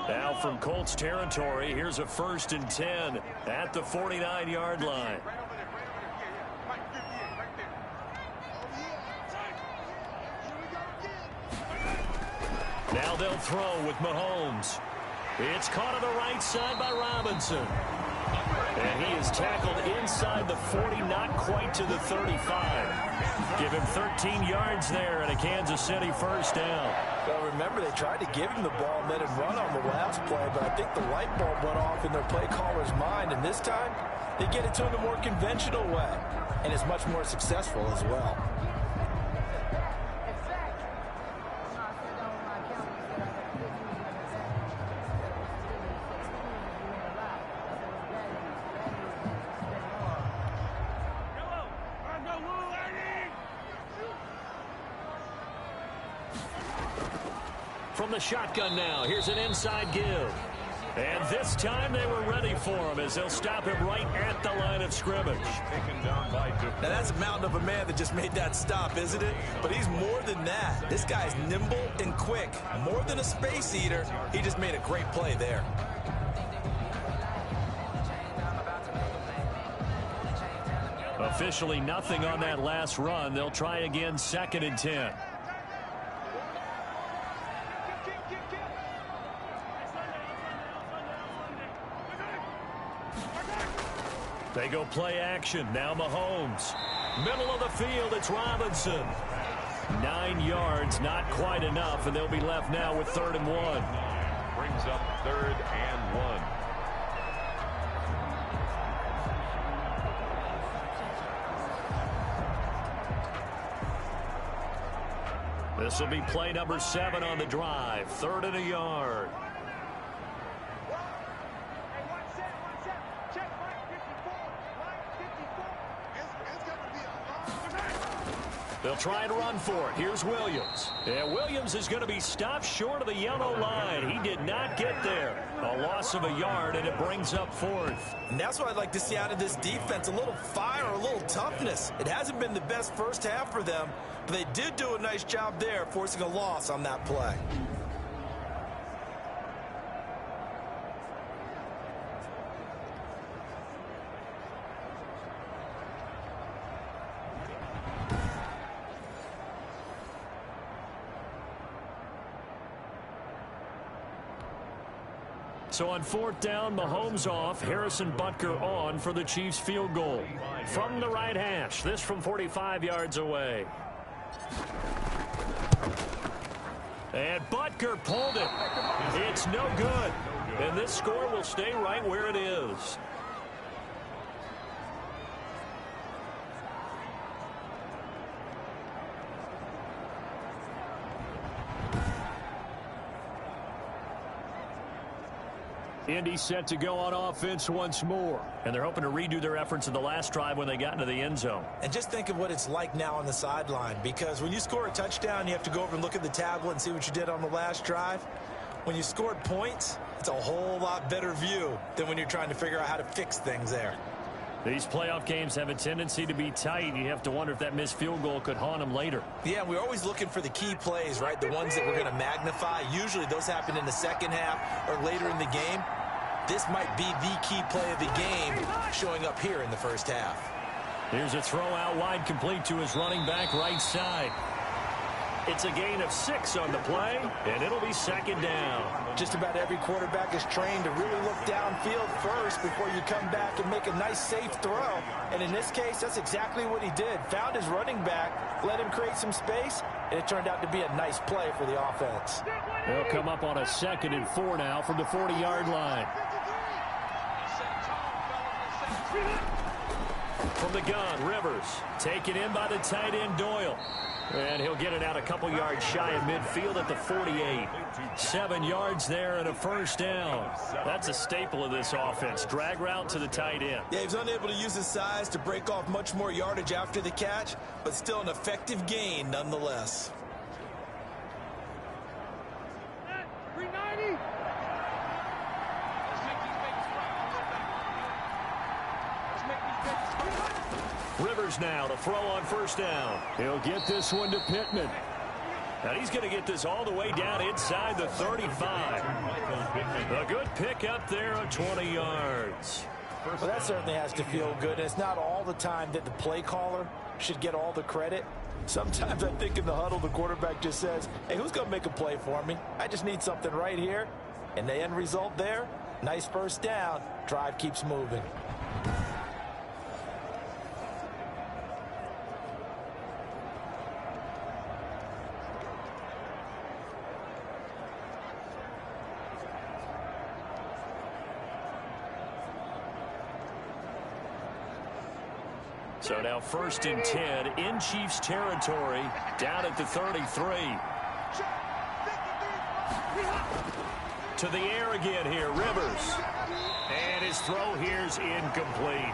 Now from Colts territory, here's a 1st and 10 at the 49-yard line. Now they'll throw with Mahomes. It's caught on the right side by Robinson. And he is tackled inside the 40, not quite to the 35. Give him 13 yards there and a Kansas City first down. Well, remember, they tried to give him the ball and let him run on the last play, but I think the light bulb went off in their play caller's mind, and this time they get it to him the more conventional way, and it's much more successful as well. From the shotgun now, here's an inside give. And this time they were ready for him as they'll stop him right at the line of scrimmage. Now that's a mountain of a man that just made that stop, isn't it? But he's more than that. This guy's nimble and quick. More than a space eater, he just made a great play there. Officially nothing on that last run. They'll try again 2nd and 10. They go play action. Now Mahomes. Middle of the field, it's Robinson. 9 yards, not quite enough, and they'll be left now with 3rd and 1. Brings up 3rd and 1. This will be play number 7 on the drive. 3rd and a yard. They'll try and run for it. Here's Williams. And Williams is going to be stopped short of the yellow line. He did not get there. A loss of a yard, and it brings up 4th. And that's what I'd like to see out of this defense, a little fire, a little toughness. It hasn't been the best first half for them, but they did do a nice job there, forcing a loss on that play. So on 4th down, Mahomes off, Harrison Butker on for the Chiefs field goal. From the right hash, this from 45 yards away. And Butker pulled it. It's no good. And this score will stay right where it is. Indy set to go on offense once more. And they're hoping to redo their efforts in the last drive when they got into the end zone. And just think of what it's like now on the sideline, because when you score a touchdown, you have to go over and look at the tablet and see what you did on the last drive. When you scored points, it's a whole lot better view than when you're trying to figure out how to fix things there. These playoff games have a tendency to be tight. You have to wonder if that missed field goal could haunt them later. Yeah, we're always looking for the key plays, right? The ones that we're going to magnify. Usually those happen in the second half or later in the game. This might be the key play of the game showing up here in the first half. Here's a throw out wide, complete to his running back right side. It's a gain of 6 on the play, and it'll be 2nd down. Just about every quarterback is trained to really look downfield first before you come back and make a nice, safe throw. And in this case, that's exactly what he did. Found his running back, let him create some space, and it turned out to be a nice play for the offense. They'll come up on a 2nd and 4 now from the 40-yard line. From the gun, Rivers. Taken in by the tight end, Doyle. And he'll get it out a couple yards shy of midfield at the 48. 7 yards there and a 1st down. That's a staple of this offense. Drag route to the tight end. Yeah, he was unable to use his size to break off much more yardage after the catch, but still an effective gain nonetheless. 390. Rivers now to throw on 1st down. He'll get this one to Pittman. And he's going to get this all the way down inside the 35. A good pick up there of 20 yards. Well, that certainly has to feel good. And it's not all the time that the play caller should get all the credit. Sometimes I think in the huddle, the quarterback just says, hey, who's going to make a play for me? I just need something right here. And the end result there, nice 1st down. Drive keeps moving. So now 1st and 10 in Chiefs territory, down at the 33. To the air again here, Rivers. And his throw here's incomplete.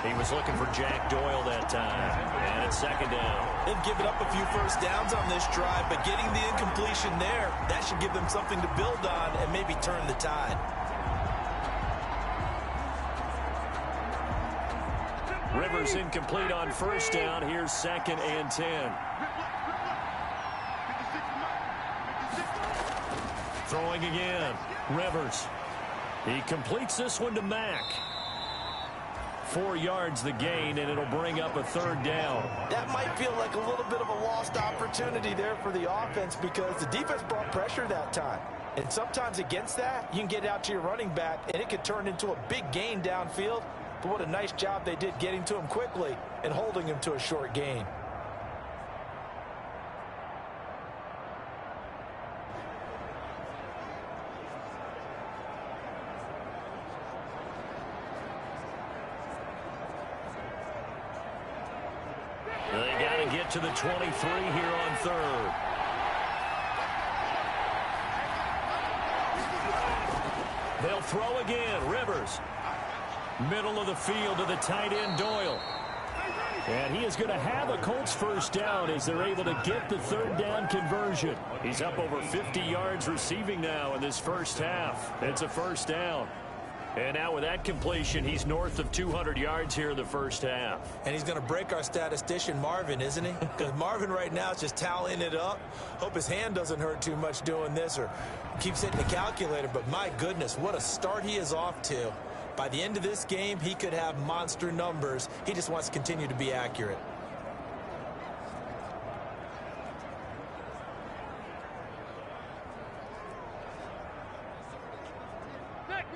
He was looking for Jack Doyle that time. And it's 2nd down. They've given up a few 1st downs on this drive, but getting the incompletion there, that should give them something to build on and maybe turn the tide. Rivers incomplete on 1st down. Here's 2nd and 10. Throwing again. Rivers. He completes this one to Mack. 4 yards the gain, and it'll bring up a 3rd down. That might feel like a little bit of a lost opportunity there for the offense because the defense brought pressure that time. And sometimes against that, you can get out to your running back, and it could turn into a big gain downfield. but what a nice job they did getting to him quickly and holding him to a short gain. They got to get to the 23 here on third. They'll throw again. Rivers. Middle of the field to the tight end, Doyle. And he is going to have a Colts first down as they're able to get the third down conversion. He's up over 50 yards receiving now in this first half. It's a first down. And now with that completion, he's north of 200 yards here in the first half. And he's going to break our statistician, Marvin, isn't he? Because Marvin right now is just tallying it up. Hope his hand doesn't hurt too much doing this or keeps hitting the calculator. But my goodness, what a start he is off to. By the end of this game, he could have monster numbers. He just wants to continue to be accurate.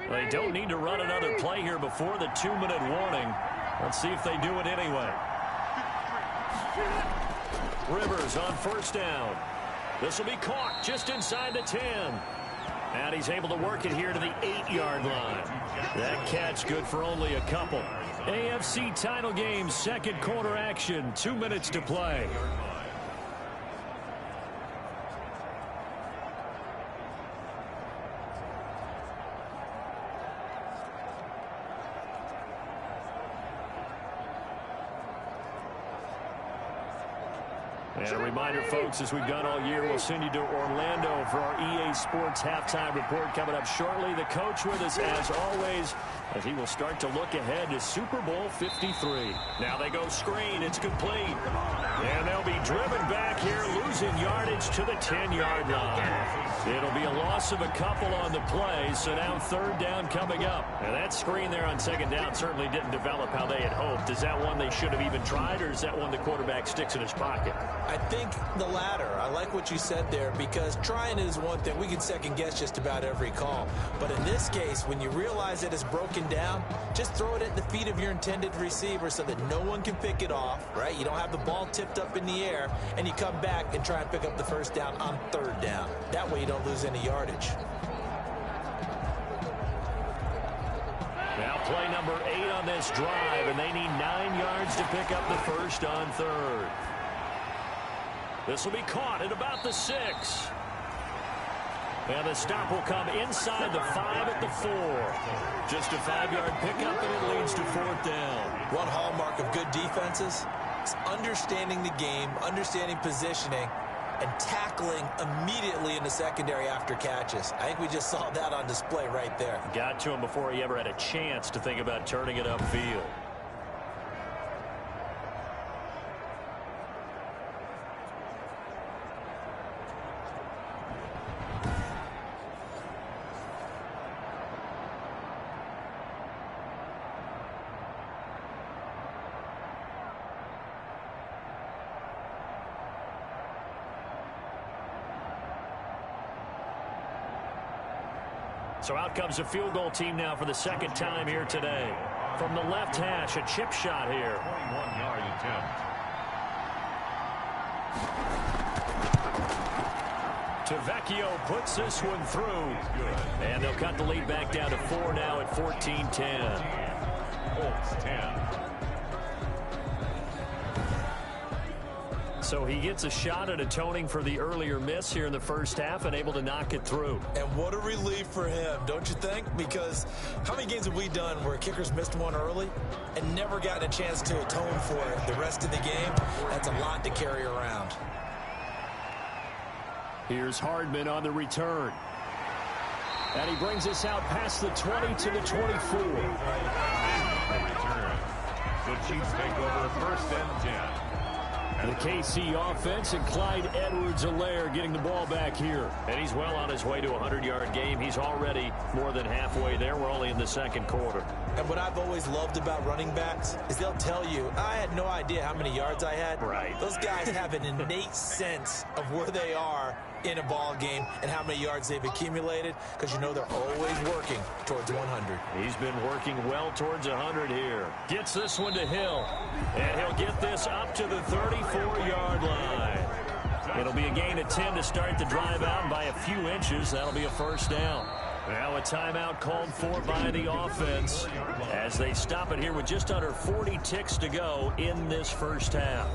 They don't need to run another play here before the 2-minute warning. Let's see if they do it anyway. Rivers on first down. This will be caught just inside the 10. And he's able to work it here to the 8-yard line. That catch good for only a couple. AFC title game, second quarter action. 2 minutes to play. And a reminder, folks, as we've done all year, we'll send you to Orlando for our EA Sports halftime report coming up shortly. The coach with us, as always, as he will start to look ahead to Super Bowl 53. Now they go screen. It's complete. And they'll be driven back here, losing yardage to the 10-yard line. It'll be a loss of a couple on the play, so now third down coming up. And that screen there on second down certainly didn't develop how they had hoped. Is that one they should have even tried, or is that one the quarterback sticks in his pocket? I think the latter. I like what you said there, because trying is one thing. We can second guess just about every call. But in this case, when you realize it is broken down, just throw it at the feet of your intended receiver so that no one can pick it off, right? You don't have the ball tipped up in the air, and you come back and try and pick up the first down on third down. That way you don't lose any yardage. Now play number 8 on this drive, and they need 9 yards to pick up the first on third. This will be caught at about the 6. And the stop will come inside the 5 at the 4. Just a 5-yard pickup, and it leads to fourth down. One hallmark of good defenses is understanding the game, understanding positioning, and tackling immediately in the secondary after catches. I think we just saw that on display right there. Got to him before he ever had a chance to think about turning it upfield. So out comes the field goal team now for the second time here today. From the left hash, a chip shot here. 21-yard attempt. Tavecchio puts this one through. And they'll cut the lead back down to 4 now at 14-10. Colts 10. So he gets a shot at atoning for the earlier miss here in the first half and able to knock it through. And what a relief for him, don't you think? Because how many games have we done where kickers missed one early and never gotten a chance to atone for it the rest of the game? That's a lot to carry around. Here's Hardman on the return. And he brings us out past the 20 to the 24. Return. The Chiefs take over first and 10. The KC offense and Clyde Edwards-Helaire getting the ball back here. And he's well on his way to a 100-yard game. He's already more than halfway there. We're only in the second quarter. And what I've always loved about running backs is they'll tell you, I had no idea how many yards I had. Right. Those guys have an innate sense of where they are in a ball game and how many yards they've accumulated, because you know they're always working towards 100. He's been working well towards 100 here. Gets this one to Hill, and he'll get this up to the 34-yard line. It'll be a gain of 10 to start the drive out by a few inches. That'll be a first down. Now a timeout called for by the offense as they stop it here with just under 40 ticks to go in this first half.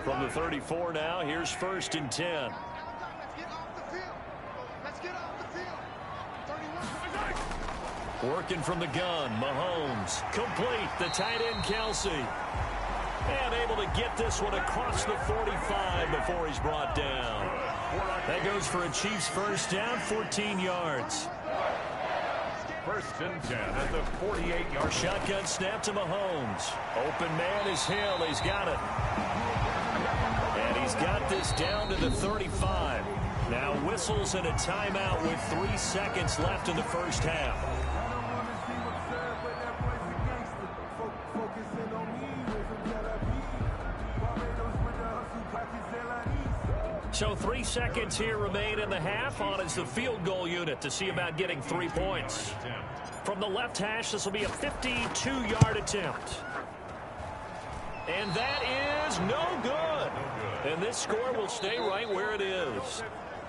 From the 34 now, here's 1st and 10. Working from the gun, Mahomes. Complete, the tight end, Kelsey. And able to get this one across the 45 before he's brought down. That goes for a Chiefs first down, 14 yards. 1st and 10 at the 48-yard. Shotgun snap to Mahomes. Open man is Hill. He's got it. And he's got this down to the 35. Now whistles and a timeout with 3 seconds left in the first half. So 3 seconds here remain in the half. On is the field goal unit to see about getting 3 points. From the left hash, this will be a 52-yard attempt. And that is no good. And this score will stay right where it is.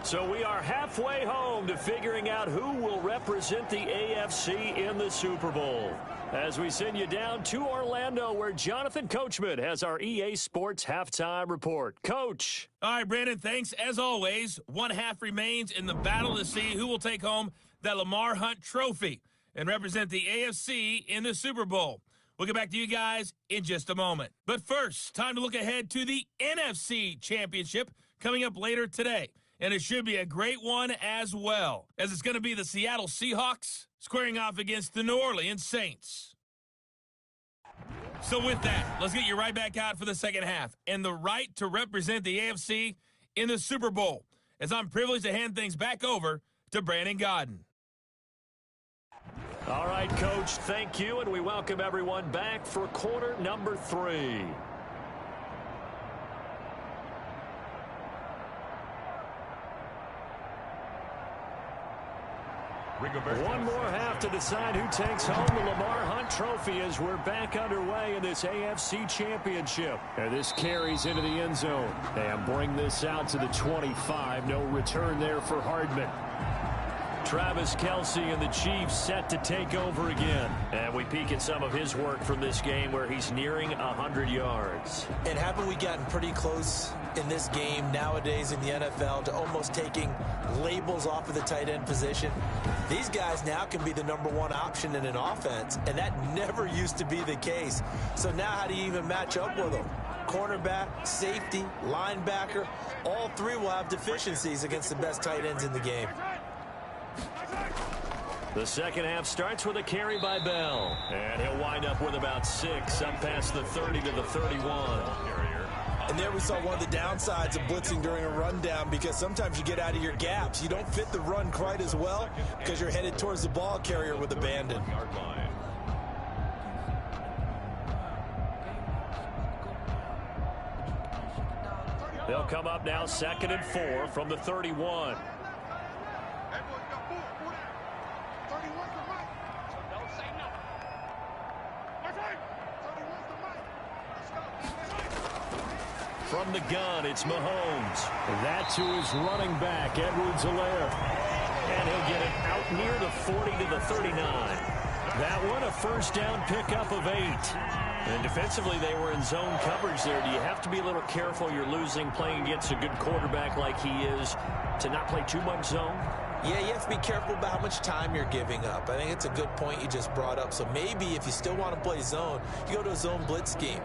So we are halfway home to figuring out who will represent the AFC in the Super Bowl. As we send you down to Orlando, where Jonathan Coachman has our EA Sports Halftime Report. Coach. All right, Brandon, thanks. As always, 1 half remains in the battle to see who will take home that Lamar Hunt trophy and represent the AFC in the Super Bowl. We'll get back to you guys in just a moment. But first, time to look ahead to the NFC Championship coming up later today. And it should be a great one as well, as it's going to be the Seattle Seahawks squaring off against the New Orleans Saints. So with that, let's get you right back out for the second half and the right to represent the AFC in the Super Bowl, as I'm privileged to hand things back over to Brandon Godden. All right, Coach, thank you, and we welcome everyone back for quarter number 3. One more half to decide who takes home the Lamar Hunt trophy as we're back underway in this AFC Championship. And this carries into the end zone. And bring this out to the 25. No return there for Hardman. Travis Kelce and the Chiefs set to take over again. And we peek at some of his work from this game where he's nearing 100 yards. And haven't we gotten pretty close in this game nowadays in the NFL to almost taking labels off of the tight end position? These guys now can be the #1 option in an offense, and that never used to be the case. So now how do you even match up with them? Cornerback, safety, linebacker, all three will have deficiencies against the best tight ends in the game. The second half starts with a carry by Bell. And he'll wind up with about 6 up past the 30 to the 31. And there we saw one of the downsides of blitzing during a rundown, because sometimes you get out of your gaps. You don't fit the run quite as well because you're headed towards the ball carrier with abandon. They'll come up now 2nd and 4 from the 31. From the gun, it's Mahomes. That to his running back, Edwards-Helaire. And he'll get it out near the 40 to the 39. That one, a first down pickup of 8. And defensively, they were in zone coverage there. Do you have to be a little careful? You're losing, playing against a good quarterback like he is, to not play too much zone? Yeah, you have to be careful about how much time you're giving up. I think it's a good point you just brought up. So maybe if you still want to play zone, you go to a zone blitz scheme.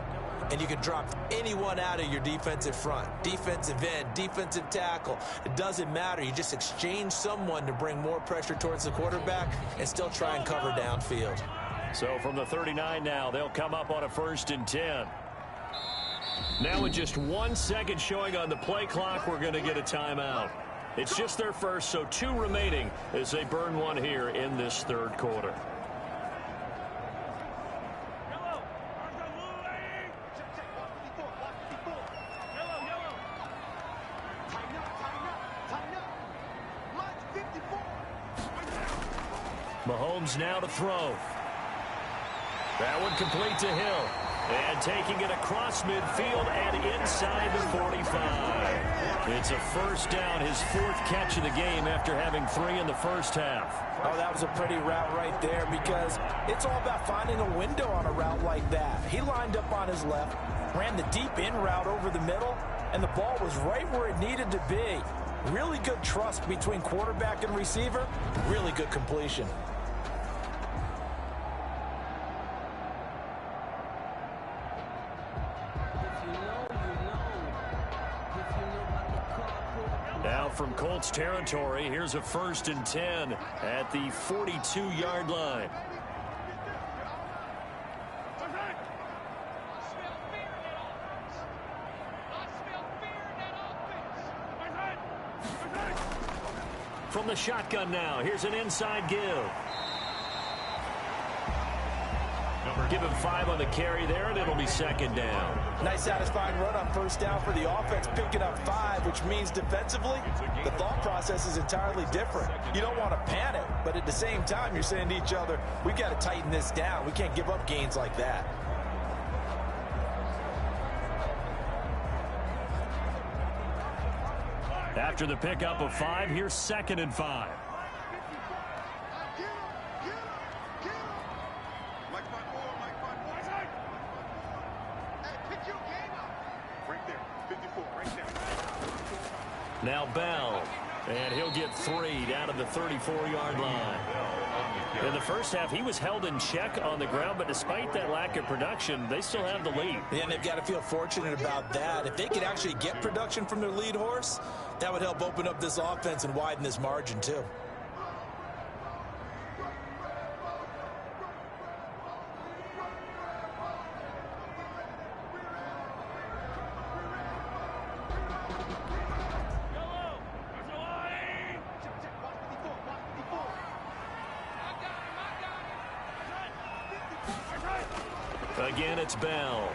And you can drop anyone out of your defensive front. Defensive end, defensive tackle. It doesn't matter. You just exchange someone to bring more pressure towards the quarterback and still try and cover downfield. So from the 39 now, they'll come up on a 1st and 10. Now with just 1 second showing on the play clock, we're going to get a timeout. It's just their first, so 2 remaining as they burn one here in this third quarter. Mahomes now to throw. That one complete to Hill. And taking it across midfield and inside the 45. It's a first down, his 4th catch of the game after having 3 in the first half. Oh, that was a pretty route right there because it's all about finding a window on a route like that. He lined up on his left, ran the deep in route over the middle, and the ball was right where it needed to be. Really good trust between quarterback and receiver. Really good completion. Now from Colts territory, here's a 1st and 10 at the 42-yard line. From the shotgun now, here's an inside give. Give him 5 on the carry there, and it'll be 2nd down. Nice satisfying run on 1st down for the offense, picking up 5, which means defensively, the thought process is entirely different. You don't want to panic, but at the same time, you're saying to each other, we've got to tighten this down. We can't give up gains like that. After the pickup of 5, here's 2nd and 5. Now Bell, and he'll get 3 down to the 34-yard line. In the first half, he was held in check on the ground, but despite that lack of production, they still have the lead. Yeah, and they've got to feel fortunate about that. If they could actually get production from their lead horse, that would help open up this offense and widen this margin too. Again, it's Bell.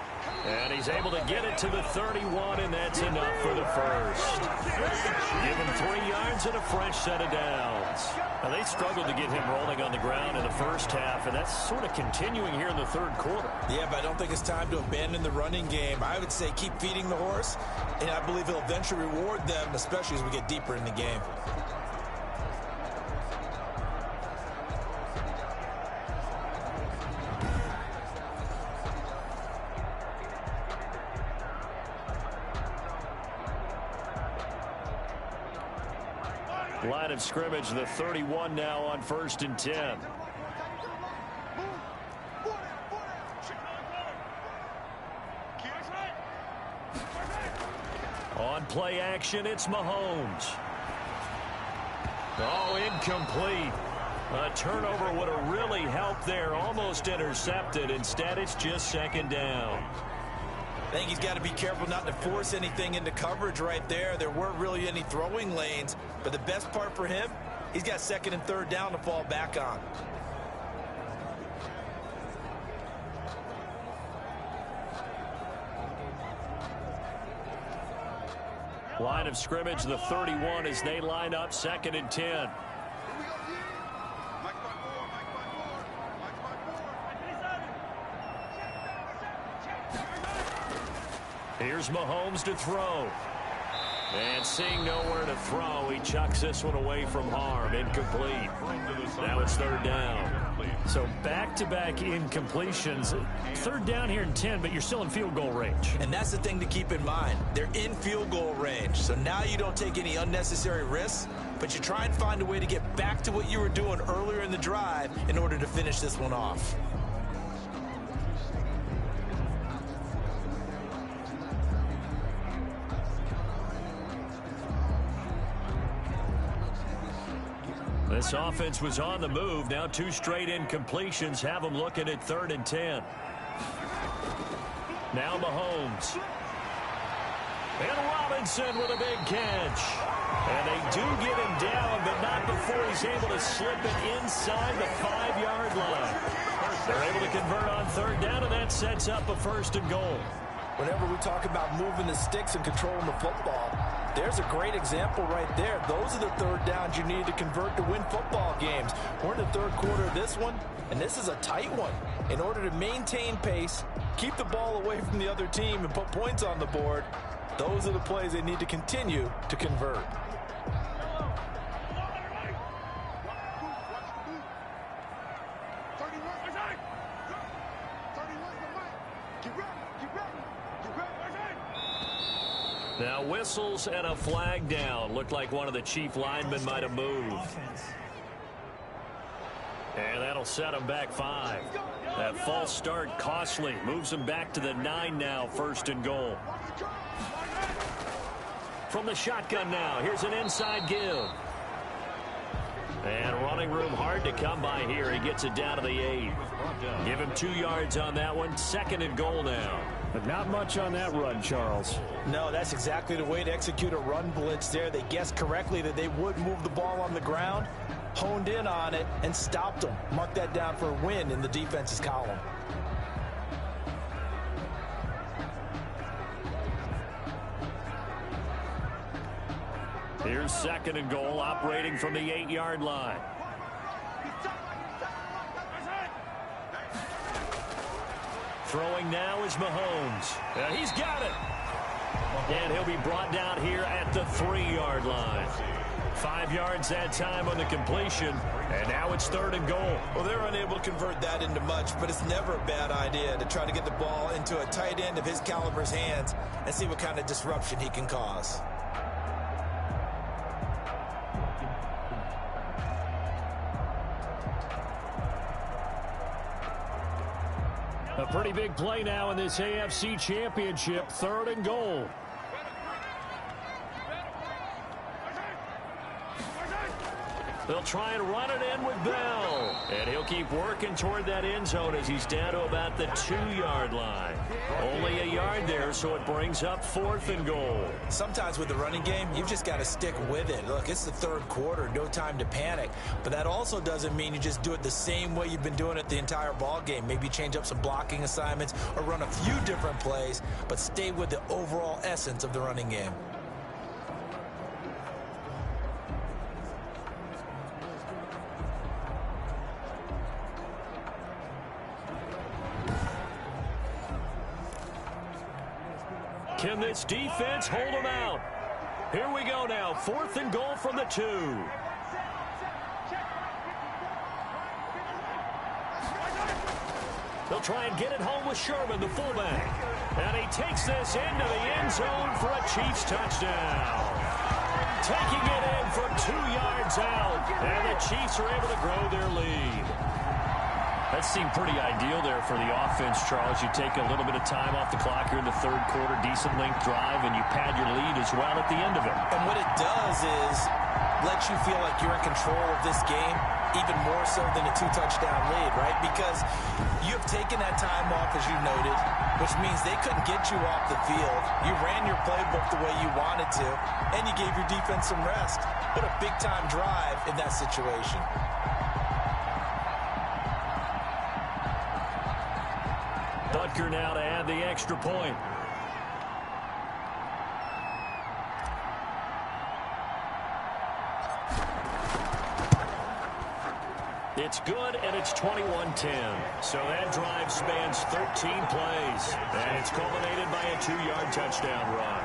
And he's able to get it to the 31, and that's enough for the first. Give him 3 yards and a fresh set of downs. Now, they struggled to get him rolling on the ground in the first half, and that's sort of continuing here in the third quarter. Yeah, but I don't think it's time to abandon the running game. I would say keep feeding the horse, and I believe he'll eventually reward them, especially as we get deeper in the game. Line of scrimmage, the 31 now on 1st and 10. On play action, it's Mahomes. Oh, incomplete. A turnover would have really helped there. Almost intercepted. Instead, it's just 2nd down. I think he's got to be careful not to force anything into coverage right there. There weren't really any throwing lanes, but the best part for him, he's got 2nd and 3rd down to fall back on. Line of scrimmage, the 31 as they line up 2nd and 10. Here's Mahomes to throw. And seeing nowhere to throw, he chucks this one away from harm. Incomplete. Now it's 3rd down. So back-to-back incompletions. 3rd down here in 10, but you're still in field goal range. And that's the thing to keep in mind. They're in field goal range. So now you don't take any unnecessary risks, but you try and find a way to get back to what you were doing earlier in the drive in order to finish this one off. This offense was on the move. Now 2 straight incompletions have them looking at 3rd and 10. Now Mahomes. And Robinson with a big catch. And they do get him down, but not before he's able to slip it inside the 5-yard line. They're able to convert on third down, and that sets up a 1st and goal. Whenever we talk about moving the sticks and controlling the football, there's a great example right there. Those are the third downs you need to convert to win football games. We're in the third quarter of this one, and this is a tight one. In order to maintain pace, keep the ball away from the other team, and put points on the board, those are the plays they need to continue to convert. Now whistles and a flag down. Looked like one of the chief linemen might have moved. And that'll set him back 5. That false start costly. Moves him back to the 9 now, 1st and goal. From the shotgun now, here's an inside give. And running room hard to come by here. He gets it down to the 8. Give him 2 yards on that one. 2nd and goal now. But not much on that run, Charles. No, that's exactly the way to execute a run blitz there. They guessed correctly that they would move the ball on the ground, honed in on it, and stopped them. Mark that down for a win in the defense's column. Here's 2nd and goal, operating from the 8-yard line. Throwing now is Mahomes. He's got it. And he'll be brought down here at the 3-yard line. 5 yards that time on the completion, and now it's 3rd and goal. Well, they're unable to convert that into much, but it's never a bad idea to try to get the ball into a tight end of his caliber's hands and see what kind of disruption he can cause. A pretty big play now in this AFC Championship. 3rd and goal. They'll try and run it in with Bell. And he'll keep working toward that end zone as he's down to about the 2-yard line. Only a yard there, so it brings up 4th and goal. Sometimes with the running game, you've just got to stick with it. Look, it's the 3rd quarter, no time to panic. But that also doesn't mean you just do it the same way you've been doing it the entire ball game. Maybe change up some blocking assignments or run a few different plays, but stay with the overall essence of the running game. Can this defense hold them out? Here we go now. 4th and goal from the 2. They'll try and get it home with Sherman, the fullback. And he takes this into the end zone for a Chiefs touchdown. Taking it in from 2 yards out. And the Chiefs are able to grow their lead. That seemed pretty ideal there for the offense, Charles. You take a little bit of time off the clock here in the 3rd quarter, decent length drive, and you pad your lead as well at the end of it. And what it does is let you feel like you're in control of this game, even more so than a 2-touchdown lead, right? Because you have taken that time off, as you noted, which means they couldn't get you off the field. You ran your playbook the way you wanted to, and you gave your defense some rest. What a big-time drive in that situation. Butker now to add the extra point. It's good, and it's 21-10. So that drive spans 13 plays, and it's culminated by a 2-yard touchdown run.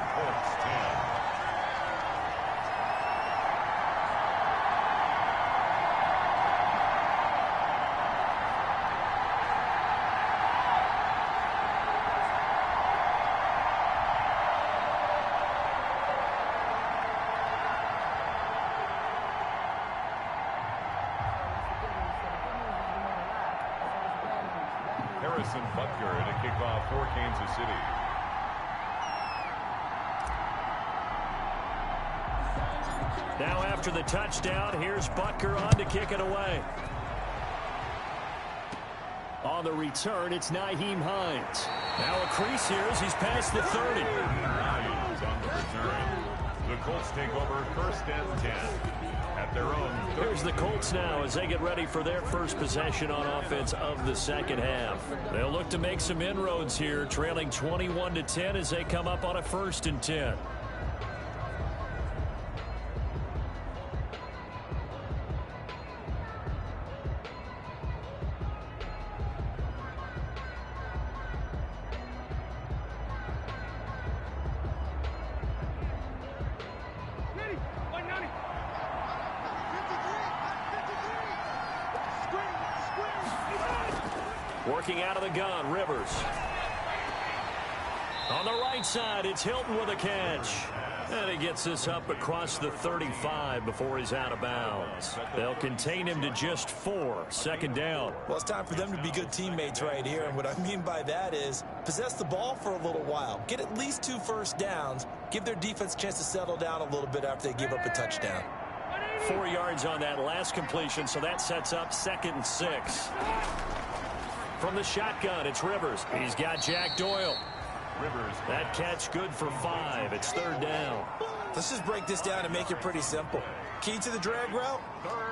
Butker at a kickoff for Kansas City. Now after the touchdown, here's Butker on to kick it away. On the return, it's Nyheim Hines. Now a crease here as he's past the 30. Hines on the return. The Colts take over 1st and 10 at their own 30. Here's the Colts now as they get ready for their first possession on offense of the second half. They'll look to make some inroads here, trailing 21-10 as they come up on a 1st and 10. Working out of the gun, Rivers. On the right side, it's Hilton with a catch. And he gets this up across the 35 before he's out of bounds. They'll contain him to just 4. 2nd down. Well, it's time for them to be good teammates right here. And what I mean by that is possess the ball for a little while. Get at least 2 first downs. Give their defense a chance to settle down a little bit after they give up a touchdown. 4 yards on that last completion, so that sets up 2nd and 6. From the shotgun, it's Rivers. He's got Jack Doyle. That catch good for 5. It's 3rd down. Let's just break this down and make it pretty simple. Key to the drag route,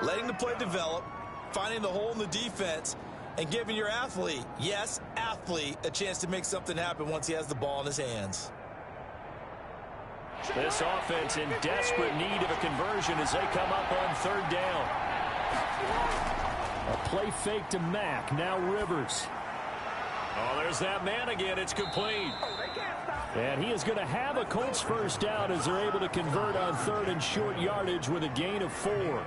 letting the play develop, finding the hole in the defense, and giving your athlete, yes, athlete, a chance to make something happen once he has the ball in his hands. This offense in desperate need of a conversion as they come up on 3rd down. A play fake to Mack. Now Rivers. Oh, there's that man again. It's complete. And he is going to have a Colts first down as they're able to convert on 3rd and short yardage with a gain of 4.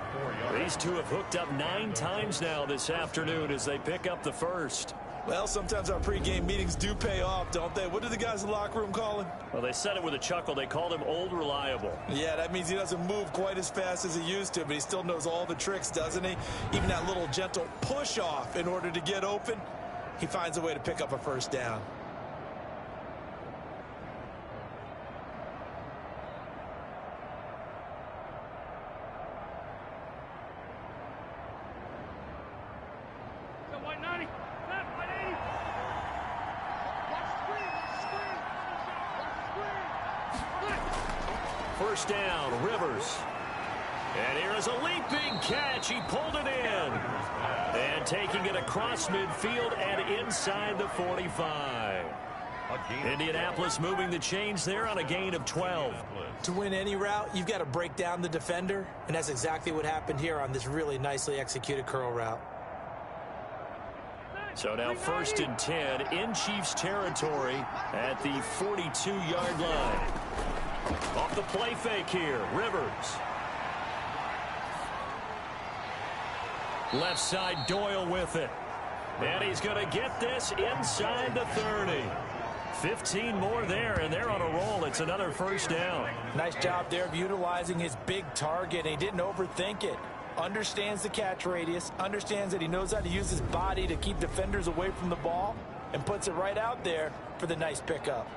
These two have hooked up 9 times now this afternoon as they pick up the first. Well, sometimes our pregame meetings do pay off, don't they? What do the guys in the locker room call him? Well, they said it with a chuckle. They called him Old Reliable. Yeah, that means he doesn't move quite as fast as he used to, but he still knows all the tricks, doesn't he? Even that little gentle push-off in order to get open, he finds a way to pick up a first down. First down, Rivers. And here is a leaping catch. He pulled it in. And taking it across midfield and inside the 45. Indianapolis moving the chains there on a gain of 12. To win any route, you've got to break down the defender, and that's exactly what happened here on this really nicely executed curl route. So now 1st and 10 in Chiefs territory at the 42-yard line. Off the play fake here, Rivers. Left side, Doyle with it. And he's going to get this inside the 30. 15 more there, and they're on a roll. It's another first down. Nice job there of utilizing his big target. He didn't overthink it. Understands the catch radius, understands that he knows how to use his body to keep defenders away from the ball, and puts it right out there for the nice pickup.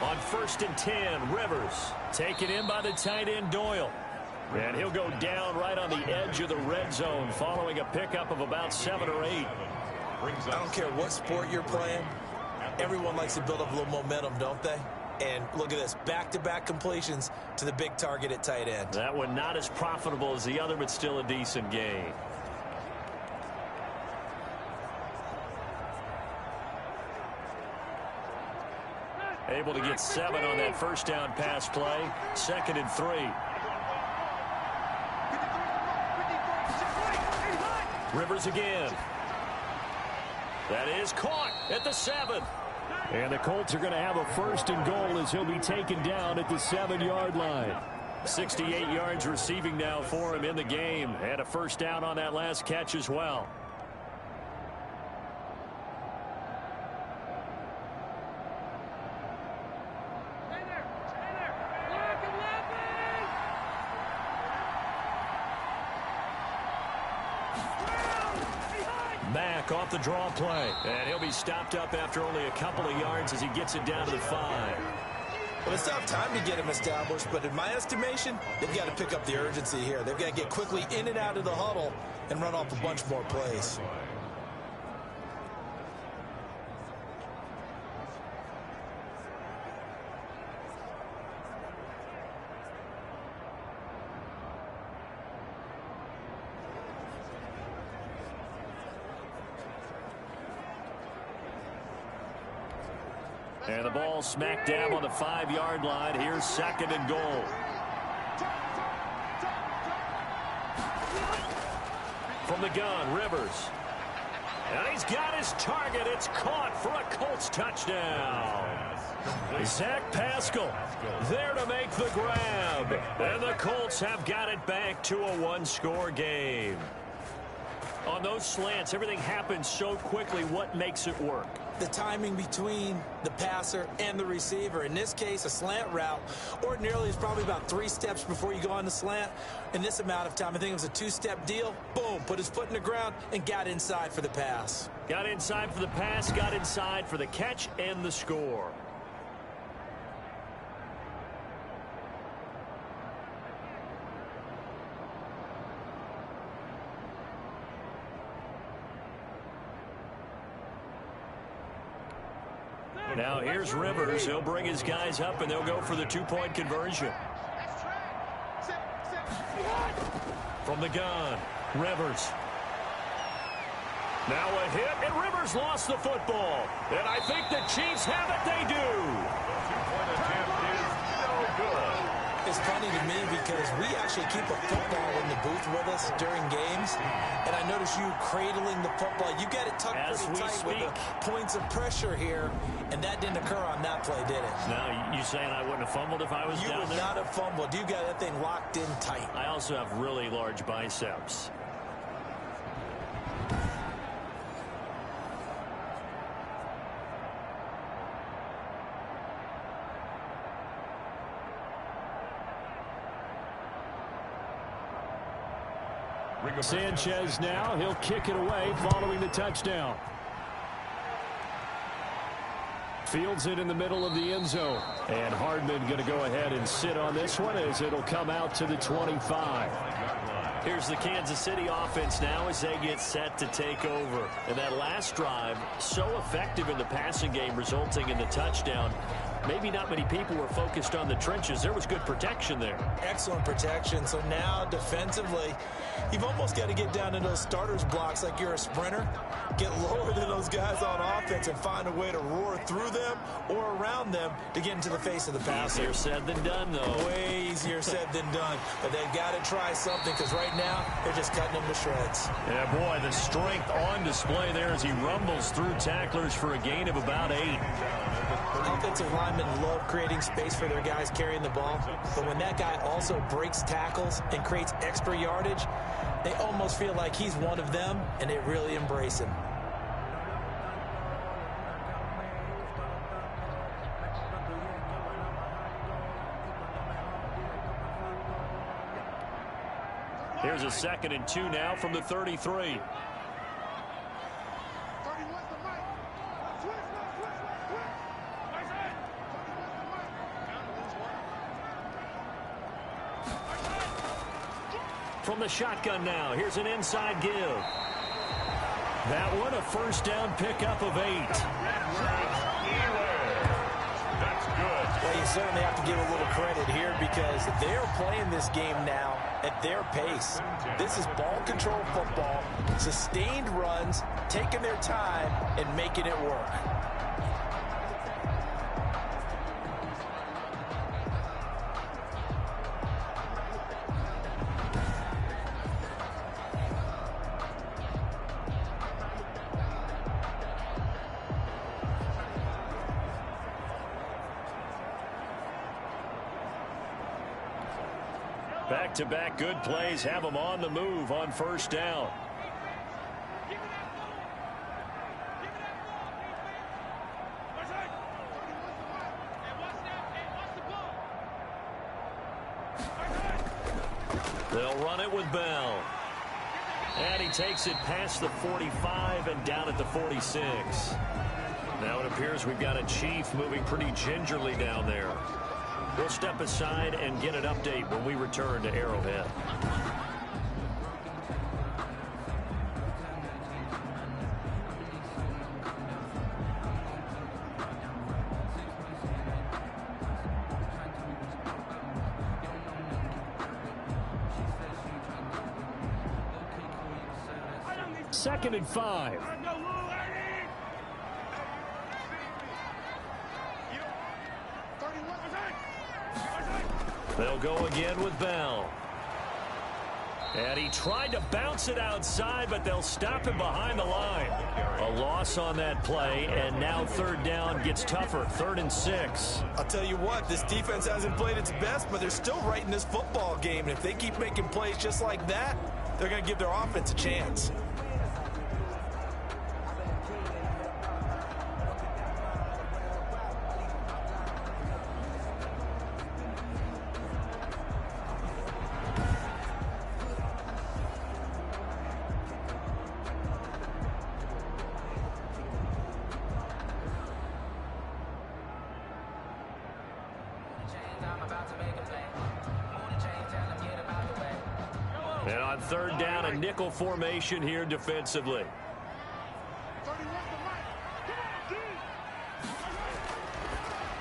On 1st and 10, Rivers taken in by the tight end Doyle. And he'll go down right on the edge of the red zone following a pickup of about 7 or 8. I don't care what sport you're playing. Everyone likes to build up a little momentum, don't they? And look at this, back-to-back completions to the big target at tight end. That one not as profitable as the other, but still a decent gain. Able to get 7 on that first down pass play. 2nd and 3. Rivers again. That is caught at the 7. And the Colts are going to have a 1st and goal as he'll be taken down at the 7-yard line. 68 yards receiving now for him in the game. And a first down on that last catch as well. Mack off the draw play. And he'll be stopped up after only a couple of yards as he gets it down to the 5. Well, it's tough time to get him established, but in my estimation, they've got to pick up the urgency here. They've got to get quickly in and out of the huddle and run off a bunch more plays. And the ball smack dab on the 5-yard line. Here's 2nd and goal. From the gun, Rivers. And he's got his target. It's caught for a Colts touchdown. Zach Pascal there to make the grab. And the Colts have got it back to a 1-score game. On those slants, everything happens so quickly. What makes it work? The timing between the passer and the receiver. In this case, a slant route ordinarily is probably about 3 steps before you go on the slant. In this amount of time, I think it was a 2-step deal. Boom, put his foot in the ground and got inside for the pass. Got inside for the pass, got inside for the catch and the score. Now here's Rivers. He'll bring his guys up, and they'll go for the 2-point conversion. From the gun, Rivers. Now a hit, and Rivers lost the football. And I think the Chiefs have it. They do. The 2-point attempt is no good. It's funny to me because we actually keep a football in the booth with us during games, and I notice you cradling the football. You got it tucked pretty tight with the points of pressure here, and that didn't occur on that play, did it? Now, you saying I wouldn't have fumbled if I was down there? You would not have fumbled. You got that thing locked in tight. I also have really large biceps. Sanchez now, he'll kick it away following the touchdown. Fields it in the middle of the end zone. And Hardman going to go ahead and sit on this one as it'll come out to the 25. Here's the Kansas City offense now as they get set to take over. And that last drive, so effective in the passing game, resulting in the touchdown. Maybe not many people were focused on the trenches. There was good protection there. Excellent protection. So now defensively, you've almost got to get down to those starters blocks like you're a sprinter. Get lower than those guys on offense and find a way to roar through them or around them to get into the face of the passer. Easier said than done, though. Way easier said than done. But they've got to try something because right now they're just cutting them to shreds. Yeah, boy, the strength on display there as he rumbles through tacklers for a gain of about 8. Offensive linemen love creating space for their guys carrying the ball, but when that guy also breaks tackles and creates extra yardage, they almost feel like he's one of them, and they really embrace him. Here's a 2nd and 2 now from the 33. From the shotgun now, here's an inside give. That one a first down pickup of 8. That's good. Well, you certainly have to give a little credit here because they're playing this game now at their pace. This is ball control football, sustained runs, taking their time and making it work. Back-to-back good plays have them on the move on first down. They'll run it with Bell. And he takes it past the 45 and down at the 46. Now it appears we've got a Chief moving pretty gingerly down there. We'll step aside and get an update when we return to Arrowhead. Second and 5. They'll go again with Bell. And he tried to bounce it outside, but they'll stop him behind the line. A loss on that play, and now third down gets tougher. 3rd and 6. I'll tell you what, this defense hasn't played its best, but they're still right in this football game. And if they keep making plays just like that, they're going to give their offense a chance. And on third down, a nickel formation here defensively.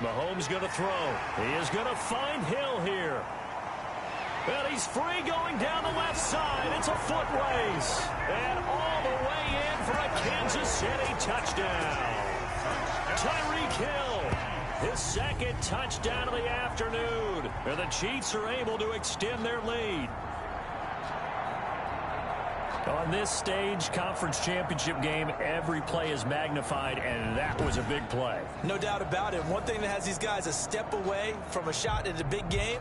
Mahomes going to throw. He is going to find Hill here. And he's free going down the left side. It's a foot race. And all the way in for a Kansas City touchdown. Tyreek Hill, his second touchdown of the afternoon. And the Chiefs are able to extend their lead. On this stage, conference championship game, every play is magnified, and that was a big play. No doubt about it. One thing that has these guys a step away from a shot at a big game,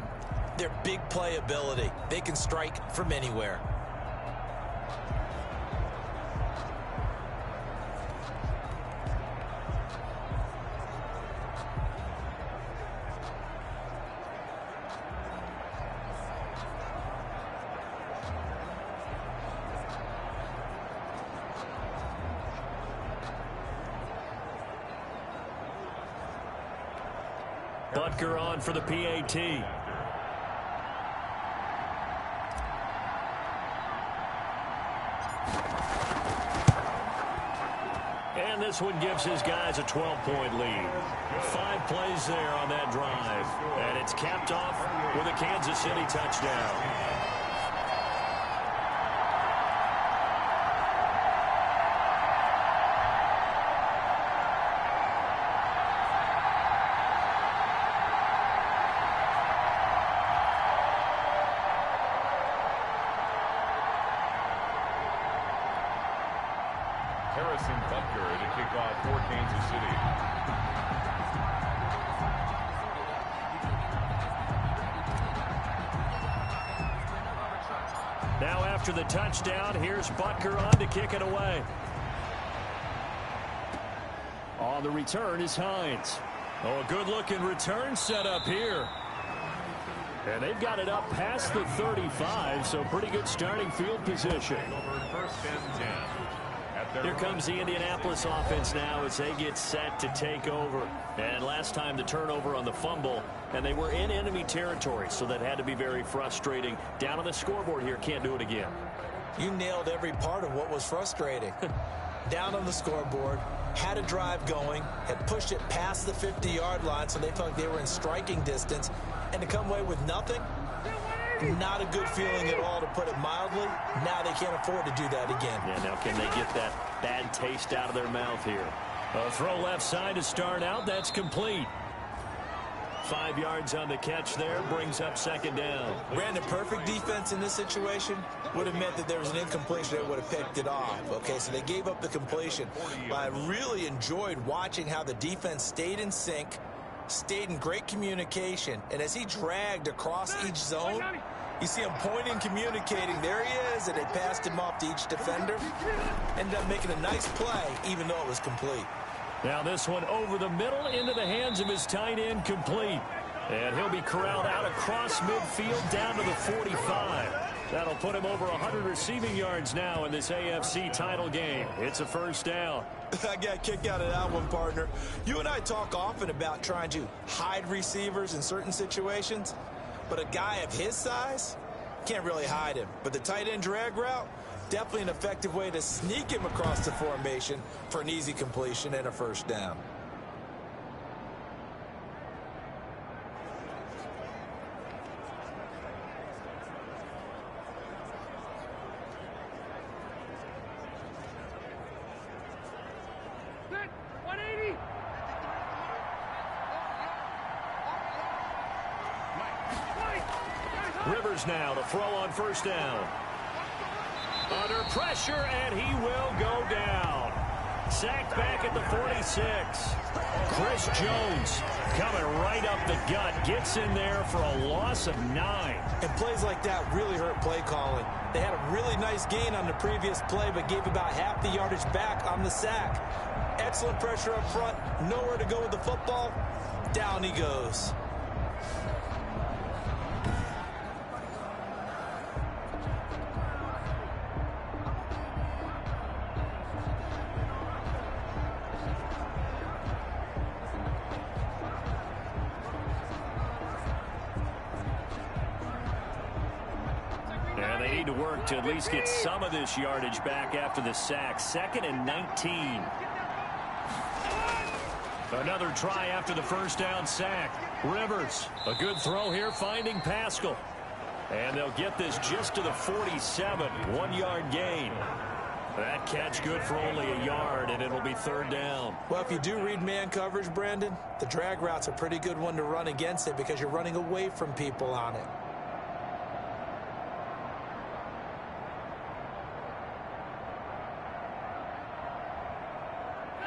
their big play ability. They can strike from anywhere. Butker on for the PAT. And this one gives his guys a 12-point lead. 5 plays there on that drive. And it's capped off with a Kansas City touchdown. Butker to kick off for Kansas City. Now after the touchdown, here's Butker on to kick it away. On the return is Hines. Oh, a good-looking return set up here. And they've got it up past the 35, so pretty good starting field position. First and 10. Here comes the Indianapolis offense now as they get set to take over. And last time the turnover on the fumble, and they were in enemy territory, so that had to be very frustrating. Down on the scoreboard here, can't do it again. You nailed every part of what was frustrating. Down on the scoreboard, had a drive going, had pushed it past the 50-yard line, so they felt like they were in striking distance, and to come away with nothing, not a good feeling at all, to put it mildly. Now they can't afford to do that again. Yeah, now can they get that bad taste out of their mouth here? A throw left side to start out. That's complete. 5 yards on the catch there, brings up second down. Brandon, perfect defense in this situation would have meant that there was an incompletion. They would have picked it off. Okay, so they gave up the completion. But I really enjoyed watching how the defense stayed in sync, stayed in great communication, and as he dragged across each zone, you see him pointing, communicating. There he is, and they passed him off to each defender. Ended up making a nice play, even though it was complete. Now this one over the middle into the hands of his tight end, complete. And he'll be corralled out across midfield down to the 45. That'll put him over 100 receiving yards now in this AFC title game. It's a first down. I got a kick out of that one, partner. You and I talk often about trying to hide receivers in certain situations, but a guy of his size can't really hide him. But the tight end drag route, definitely an effective way to sneak him across the formation for an easy completion and a first down. Rivers now to throw on first down. Under pressure, and he will go down. Sacked back at the 46. Chris Jones coming right up the gut. Gets in there for a loss of 9. And plays like that really hurt play calling. They had a really nice gain on the previous play, but gave about half the yardage back on the sack. Excellent pressure up front. Nowhere to go with the football. Down he goes. And they need to work to at least get some of this yardage back after the sack. 2nd and 19. Another try after the first down sack. Rivers, a good throw here, finding Pascal. And they'll get this just to the 47. 1-yard gain. That catch good for only a yard, and it'll be third down. Well, if you do read man coverage, Brandon, the drag route's a pretty good one to run against it because you're running away from people on it.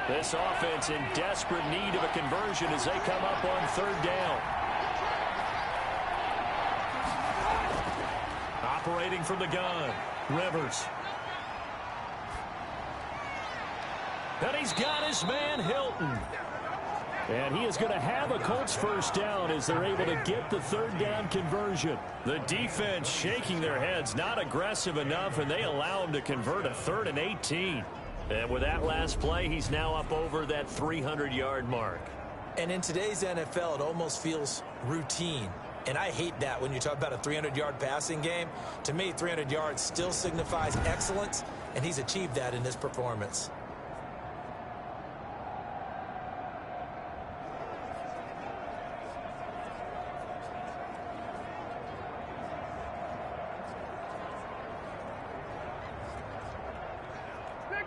This offense in desperate need of a conversion as they come up on third down. Operating from the gun, Rivers. And he's got his man, Hilton. And he is going to have a Colts first down as they're able to get the third down conversion. The defense shaking their heads, not aggressive enough, and they allow him to convert a 3rd and 18. And with that last play, he's now up over that 300-yard mark. And in today's NFL, it almost feels routine. And I hate that when you talk about a 300-yard passing game. To me, 300 yards still signifies excellence, and he's achieved that in this performance.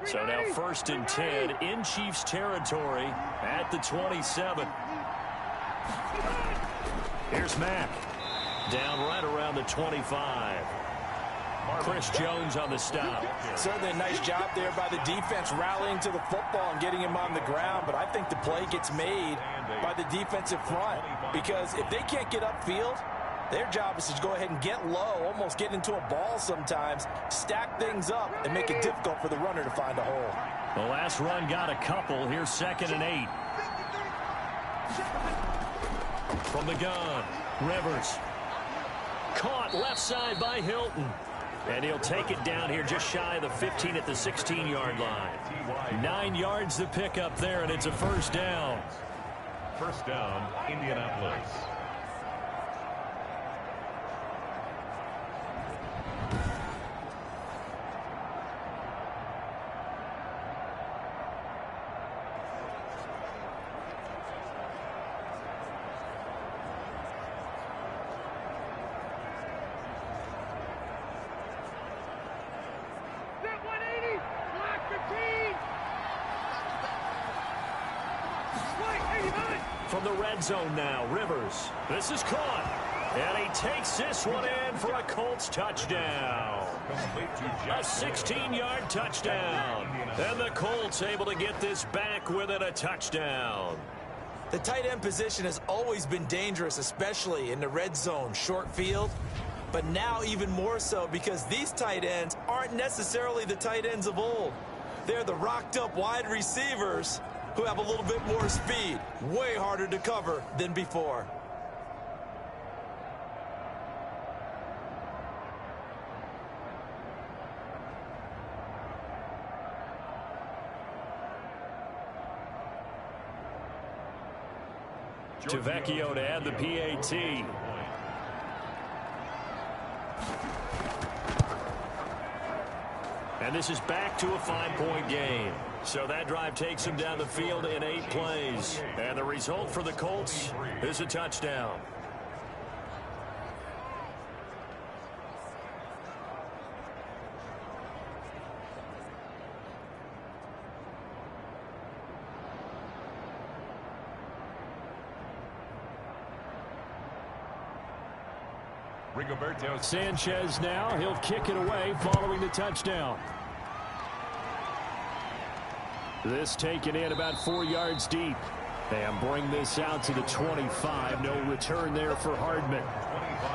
So now 1st and 10 in Chiefs territory at the 27. Here's Mack. Down right around the 25. Chris Jones on the stop. Certainly a nice job there by the defense rallying to the football and getting him on the ground. But I think the play gets made by the defensive front because if they can't get upfield, their job is to go ahead and get low, almost get into a ball sometimes, stack things up, and make it difficult for the runner to find a hole. The last run got a couple. Here's 2nd and 8. From the gun, Rivers. Caught left side by Hilton. And he'll take it down here just shy of the 15 at the 16-yard line. 9 yards to pick up there, and it's a first down. First down, Indianapolis. From the red zone now, Rivers. This is caught. And he takes this one in for a Colts touchdown. A 16-yard touchdown. And the Colts able to get this back within a touchdown. The tight end position has always been dangerous, especially in the red zone, short field. But now even more so because these tight ends aren't necessarily the tight ends of old. They're the rocked-up wide receivers who have a little bit more speed. Way harder to cover than before. to Vecchio to add the PAT. And this is back to a 5-point game. So that drive takes him down the field in 8 plays. And the result for the Colts is a touchdown. Sanchez now. He'll kick it away following the touchdown. This taken in about 4 yards deep. And bring this out to the 25. No return there for Hardman.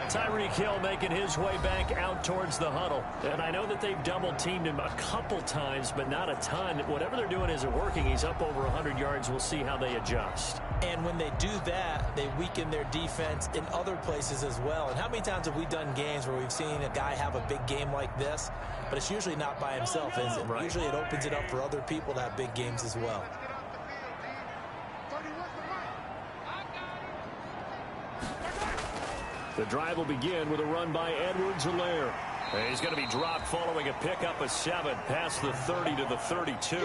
Tyreek Hill making his way back out towards the huddle. And I know that they've double-teamed him a couple times, but not a ton. Whatever they're doing isn't working. He's up over 100 yards. We'll see how they adjust. And when they do that, they weaken their defense in other places as well. And how many times have we done games where we've seen a guy have a big game like this, but it's usually not by himself, is it? Right. Usually it opens it up for other people to have big games as well. The drive will begin with a run by Edwards-Helaire. He's going to be dropped following a pickup of 7 past the 30 to the 32.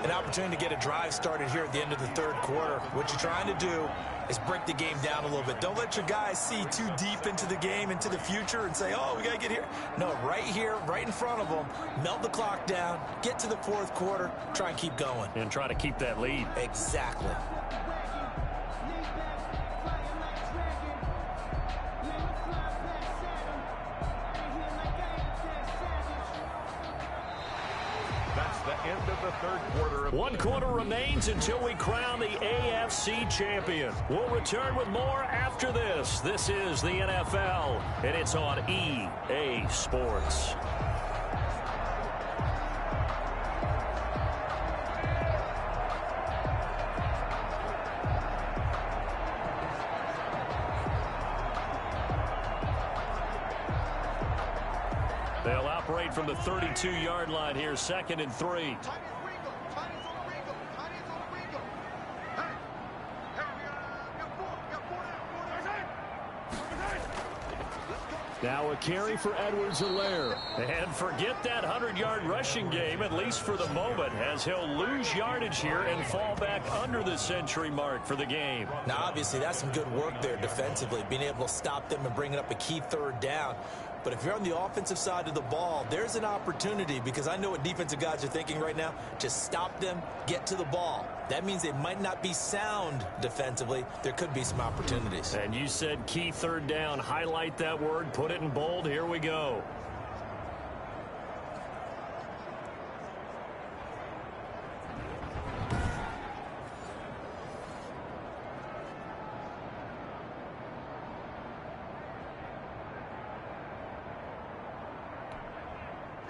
An opportunity to get a drive started here at the end of the third quarter. What you're trying to do is break the game down a little bit. Don't let your guys see too deep into the game, into the future, and say, oh, we got to get here. No, right here, right in front of them, melt the clock down, get to the fourth quarter, try and keep going. And try to keep that lead. Exactly. End of the third quarter. One quarter remains until we crown the AFC champion. We'll return with more after this. This is the NFL, and it's on EA Sports. They'll operate from the 32-yard line here, 2nd and 3. Now a carry for Edwards-Helaire. And forget that 100-yard rushing game, at least for the moment, as he'll lose yardage here and fall back under the century mark for the game. Now, obviously, that's some good work there defensively, being able to stop them and bringing up a key third down. But if you're on the offensive side of the ball, there's an opportunity, because I know what defensive guys are thinking right now. Just stop them, get to the ball. That means they might not be sound defensively. There could be some opportunities. And you said key third down. Highlight that word, put it in bold. Here we go.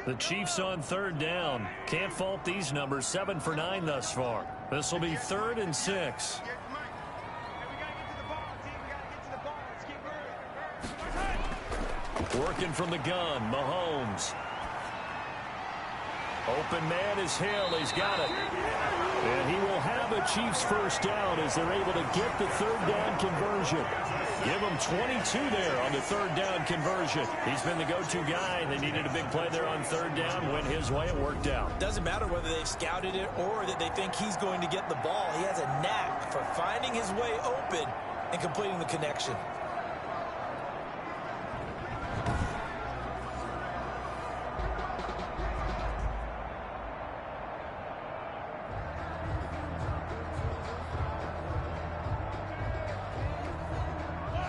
The Chiefs on third down. Can't fault these numbers. 7 for 9 thus far. This will be 3rd and 6. Working from the gun, Mahomes. Open man is Hill. He's got it. And he will have a Chiefs first down as they're able to get the third down conversion. Give him 22 there on the third down conversion. He's been the go-to guy. They needed a big play there on third down. Went his way. It worked out. Doesn't matter whether they've scouted it or that they think he's going to get the ball. He has a knack for finding his way open and completing the connection.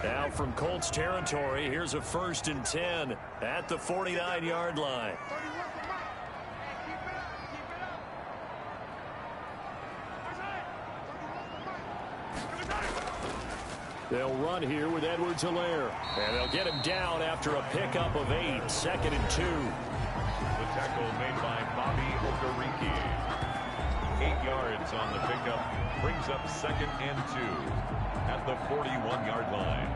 Now from Colts territory, here's a 1st and 10 at the 49-yard line. They'll run here with Edwards-Helaire. And they'll get him down after a pickup of 8, 2nd and 2. The tackle made by Bobby Okereke. 8 yards on the pickup. Brings up 2nd and 2 at the 41-yard line.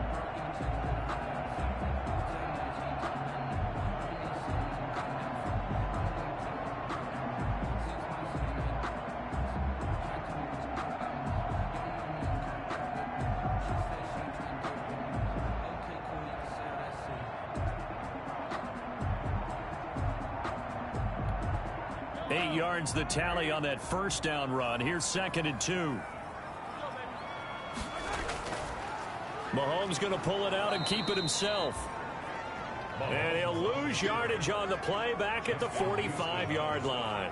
8 yards the tally on that first down run. Here's 2nd and 2. Mahomes going to pull it out and keep it himself. And he'll lose yardage on the play back at the 45-yard line.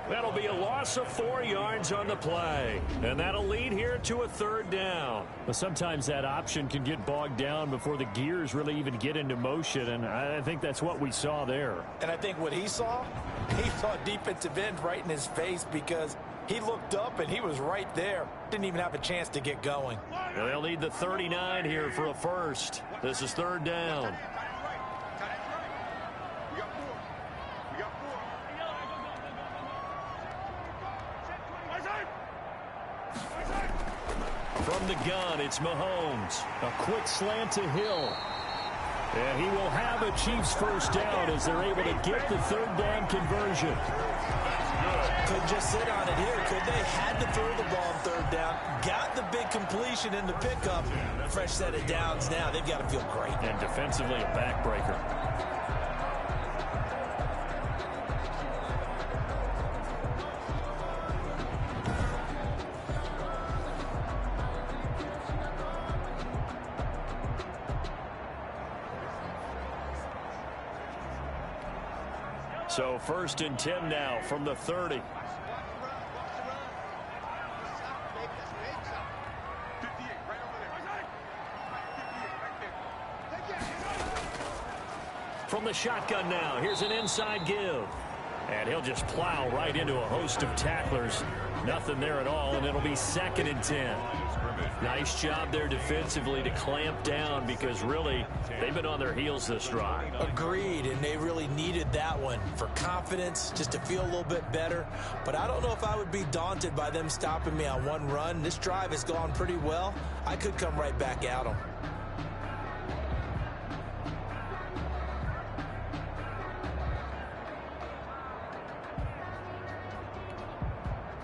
That'll be a loss of 4 yards on the play. And that'll lead here to a 3rd down. Well, sometimes that option can get bogged down before the gears really even get into motion, and I think that's what we saw there. And I think what he saw defensive end right in his face, because he looked up and he was right there. Didn't even have a chance to get going. Well, they'll need the 39 here for a first. This is 3rd down. From the gun, it's Mahomes. A quick slant to Hill. And he will have a Chiefs first down as they're able to get the 3rd down conversion. Couldn't just sit on it here, could they? Had to throw the ball on 3rd down. Got the big completion in the pickup. Fresh set of downs now. They've got to feel great. And defensively, a backbreaker. So 1st and 10 now from the 30. From the shotgun now, here's an inside give. And he'll just plow right into a host of tacklers. Nothing there at all, and it'll be 2nd and 10. Nice job there defensively to clamp down, because really they've been on their heels this drive. Agreed, and they really needed that one for confidence, just to feel a little bit better. But I don't know if I would be daunted by them stopping me on one run. This drive has gone pretty well. I could come right back at them.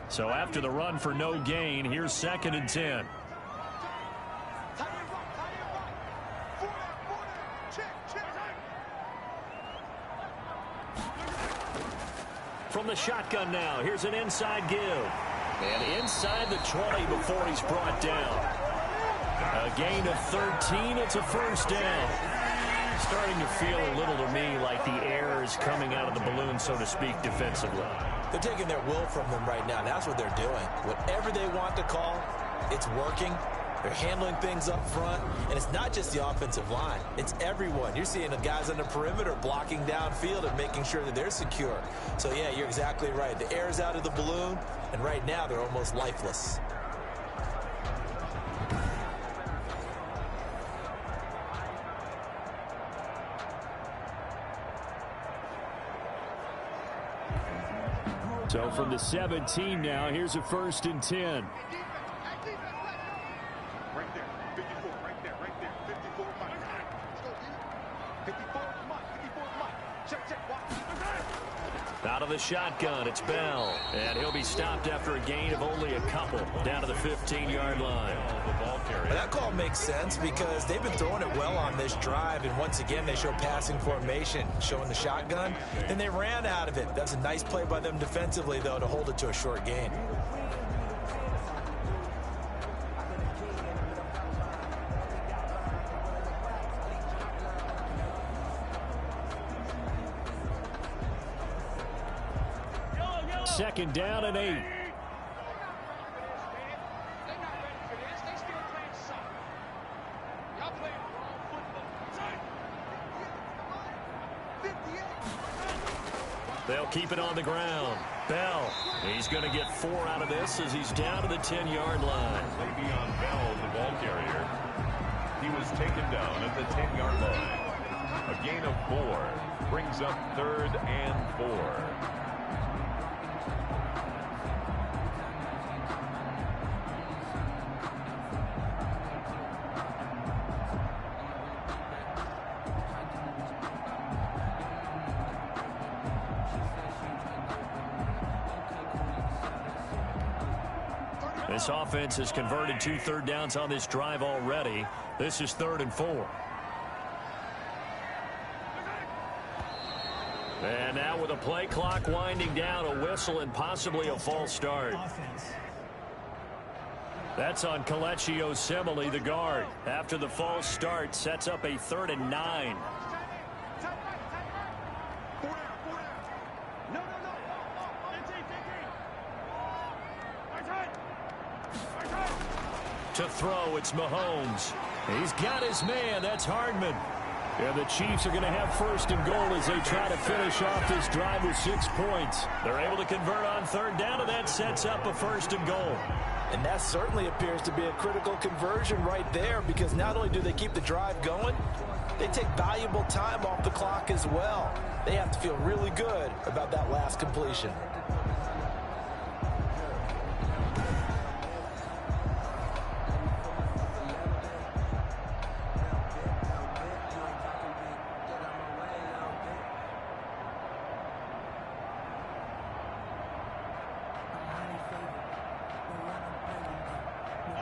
So after the run for no gain, here's 2nd and 10. From the shotgun now, here's an inside give. And inside the 20 before he's brought down. A gain of 13, it's a first down. Starting to feel a little to me like the air is coming out of the balloon, so to speak, defensively. They're taking their will from them right now. That's what they're doing. Whatever they want to call, it's working. They're handling things up front. And it's not just the offensive line. It's everyone. You're seeing the guys on the perimeter blocking downfield and making sure that they're secure. So, yeah, you're exactly right. The air is out of the balloon, and right now they're almost lifeless. So from the 17 now, here's a 1st and 10. Right there, 54, right there, 54, Mike. Let's go, 54, Mike, 54, Mike. Check, watch. Out of the shotgun, it's Bell. And he'll be stopped after a gain of only a couple, down to the 15-yard line. Well, that call makes sense because they've been throwing it well on this drive, and once again they show passing formation, showing the shotgun. Then they ran out of it. That's a nice play by them defensively, though, to hold it to a short gain. Second down and 8. They'll keep it on the ground. Bell, he's going to get 4 out of this as he's down to the 10-yard line. Maybe on Bell, the ball carrier. He was taken down at the 10-yard line. A gain of 4 brings up 3rd and 4. This offense has converted 2 third downs on this drive already. This is 3rd and 4. And now with a play clock winding down, a whistle and possibly a false start. That's on Kelechi Osemele, the guard. After the false start, sets up a 3rd and 9. To throw, it's Mahomes. He's got his man. That's Hardman. And the Chiefs are going to have 1st and goal as they try to finish off this drive with 6 points. They're able to convert on 3rd down, and that sets up a 1st and goal. And that certainly appears to be a critical conversion right there, because not only do they keep the drive going, they take valuable time off the clock as well. They have to feel really good about that last completion.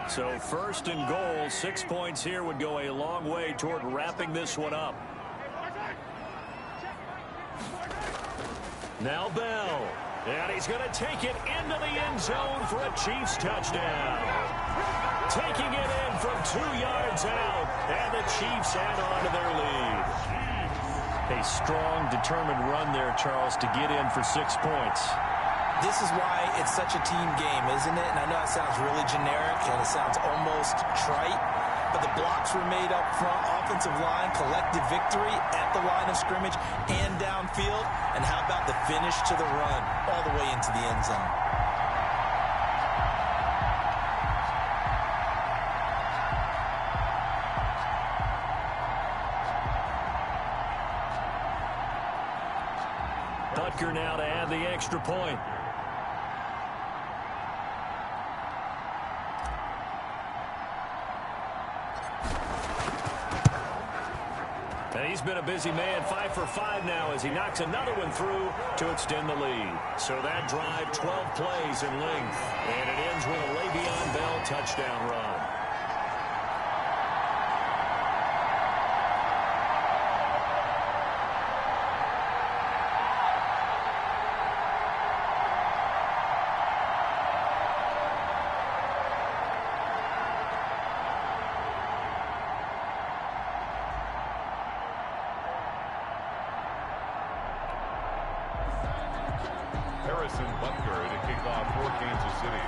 So 1st and goal, 6 points here would go a long way toward wrapping this one up. Now Bell. And he's going to take it into the end zone for a Chiefs touchdown. Taking it in from 2 yards out. And the Chiefs add on to their lead. A strong, determined run there, Charles, to get in for 6 points. This is why it's such a team game, isn't it? And I know it sounds really generic and it sounds almost trite, but the blocks were made up front, offensive line, collective victory at the line of scrimmage and downfield. And how about the finish to the run all the way into the end zone? Butker now to add the extra point. And he's been a busy man, 5 for 5 now as he knocks another one through to extend the lead. So that drive, 12 plays in length. And it ends with a Le'Veon Bell touchdown run. Butker to kick off for Kansas City.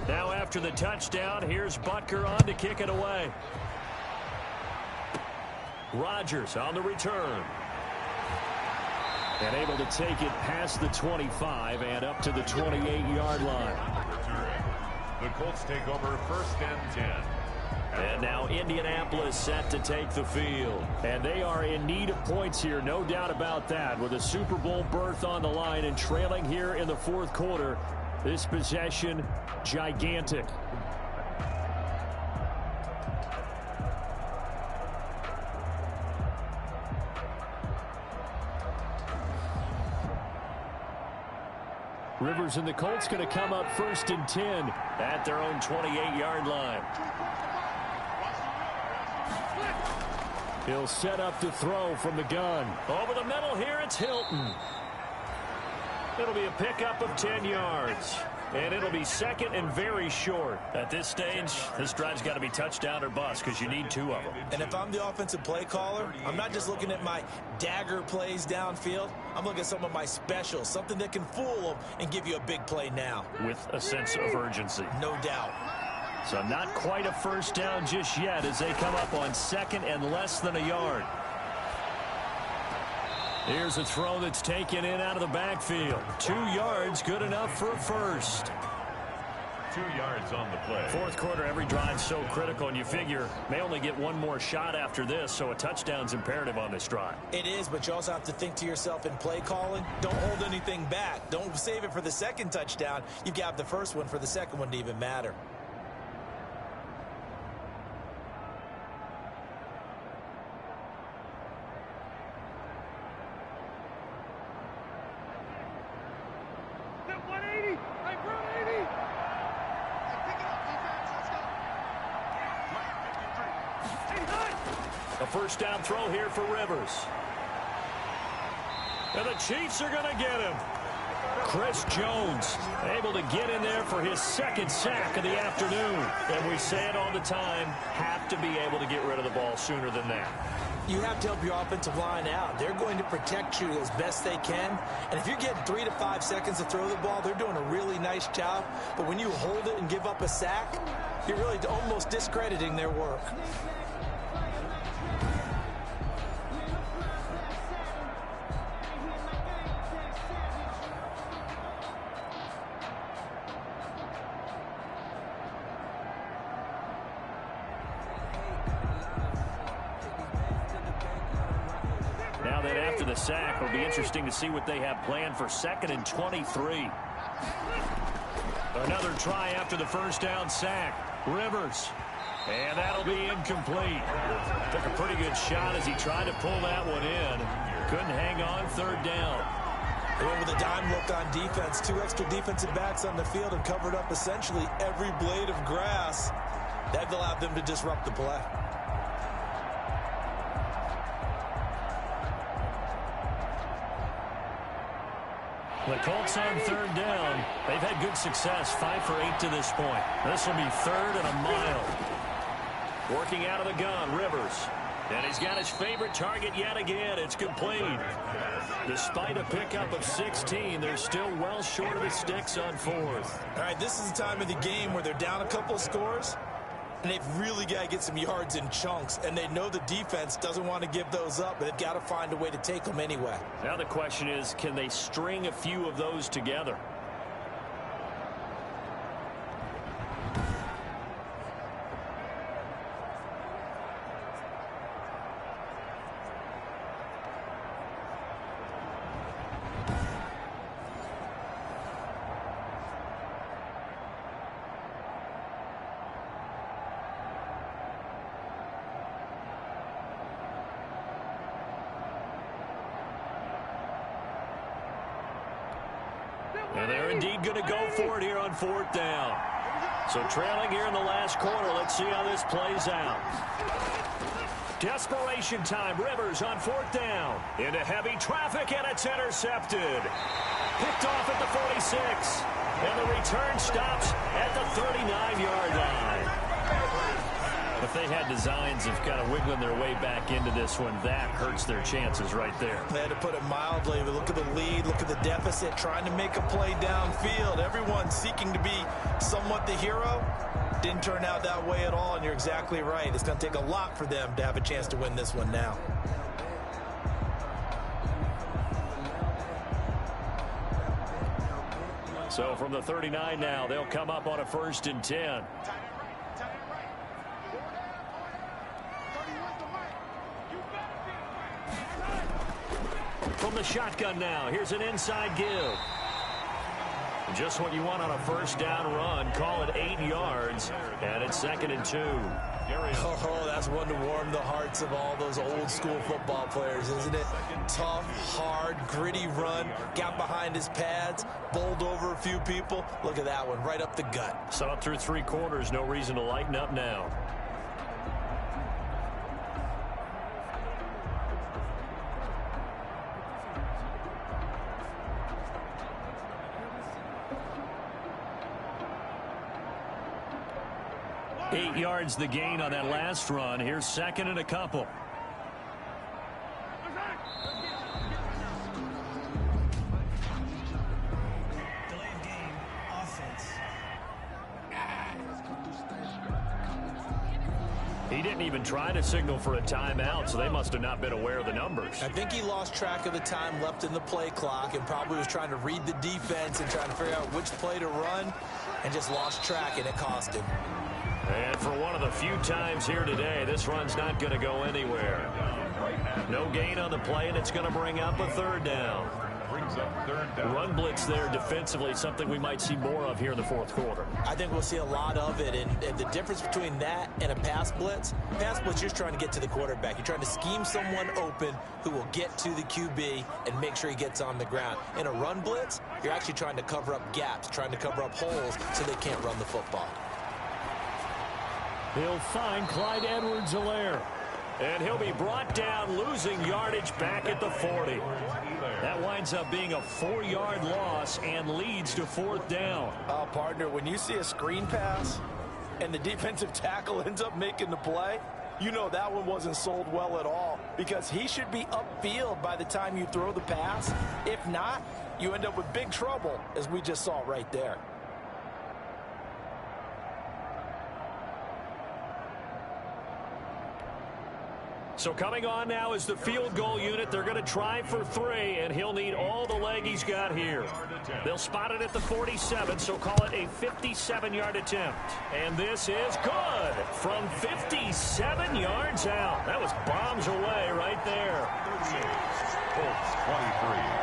Now after the touchdown, here's Butker on to kick it away. Rodgers on the return. And able to take it past the 25 and up to the 28-yard line. The Colts take over 1st and 10. And now Indianapolis set to take the field. And they are in need of points here, no doubt about that. With a Super Bowl berth on the line and trailing here in the 4th quarter. This possession, gigantic. Rivers and the Colts going to come up 1st and 10 at their own 28-yard line. He'll set up to throw from the gun. Over the middle here, it's Hilton. It'll be a pickup of 10 yards. And it'll be 2nd and very short. At this stage, this drive's got to be touchdown or bust because you need 2 of them. And if I'm the offensive play caller, I'm not just looking at my dagger plays downfield. I'm looking at some of my specials, something that can fool them and give you a big play now. With a sense of urgency. No doubt. So not quite a 1st down just yet as they come up on 2nd and less than a yard. Here's a throw that's taken in out of the backfield. 2 yards, good enough for a 1st. 2 yards on the play. Fourth quarter, every drive's so critical, and you figure may only get one more shot after this, so a touchdown's imperative on this drive. It is, but you also have to think to yourself in play calling, don't hold anything back. Don't save it for the second touchdown. You've got the first one for the second one to even matter. A first down throw here for Rivers. And the Chiefs are going to get him. Chris Jones able to get in there for his second sack of the afternoon. And we say it all the time, have to be able to get rid of the ball sooner than that. You have to help your offensive line out. They're going to protect you as best they can. And if you're getting 3 to 5 seconds to throw the ball, they're doing a really nice job. But when you hold it and give up a sack, you're really almost discrediting their work. Now that after the sack, it'll be interesting to see what they have planned for 2nd and 23. Another try after the first down sack. Rivers. And that'll be incomplete. Took a pretty good shot as he tried to pull that one in. Couldn't hang on 3rd down. They went with a dime look on defense. 2 extra defensive backs on the field and covered up essentially every blade of grass. That allowed them to disrupt the play. The Colts on 3rd down. They've had good success, 5 for 8 to this point. This will be 3rd and a mile. Working out of the gun, Rivers. And he's got his favorite target yet again. It's complete. Despite a pickup of 16, they're still well short of the sticks on 4th. All right, this is the time of the game where they're down a couple scores, and they've really got to get some yards in chunks, and they know the defense doesn't want to give those up, but they've got to find a way to take them anyway. Now the question is, can they string a few of those together? And they're indeed going to go for it here on 4th down. So trailing here in the last quarter. Let's see how this plays out. Desperation time. Rivers on 4th down. Into heavy traffic, and it's intercepted. Picked off at the 46. And the return stops at the 39-yard line. If they had designs of kind of wiggling their way back into this one, that hurts their chances right there. They had to put it mildly, but look at the lead, look at the deficit, trying to make a play downfield. Everyone seeking to be somewhat the hero. Didn't turn out that way at all, and you're exactly right. It's going to take a lot for them to have a chance to win this one now. So from the 39 now, they'll come up on a 1st and 10. From the shotgun now, here's an inside give. Just what you want on a 1st down run. Call it 8 yards, and it's 2nd and 2. Oh, that's one to warm the hearts of all those old school football players, isn't it? Tough, hard, gritty run, got behind his pads, bowled over a few people. Look at that one, right up the gut. Saw it through 3 quarters, no reason to lighten up now. Eight yards the gain on that last run. Here's 2nd and a couple. Delayed game, offense. He didn't even try to signal for a timeout, so they must have not been aware of the numbers. I think he lost track of the time left in the play clock and probably was trying to read the defense and trying to figure out which play to run. and just lost track, and it cost him. And for one of the few times here today, this run's not going to go anywhere. No gain on the play, and it's going to bring up a third down. Brings up third down. Run blitz there defensively, something we might see more of here in the fourth quarter. I think we'll see a lot of it, and the difference between that and a pass blitz, you're just trying to get to the quarterback. You're trying to scheme someone open who will get to the QB and make sure he gets on the ground. In a run blitz, you're actually trying to cover up gaps, trying to cover up holes so they can't run the football. He'll find Clyde Edwards-Helaire. And he'll be brought down, losing yardage back at the 40. That winds up being a 4-yard loss and leads to fourth down. Partner, when you see a screen pass and the defensive tackle ends up making the play, you know that one wasn't sold well at all, because he should be upfield by the time you throw the pass. If not, you end up with big trouble, as we just saw right there. So coming on now is the field goal unit. They're going to try for 3, and he'll need all the leg he's got here. They'll spot it at the 47, so call it a 57-yard attempt. And this is good from 57 yards out. That was bombs away right there. Colts 23.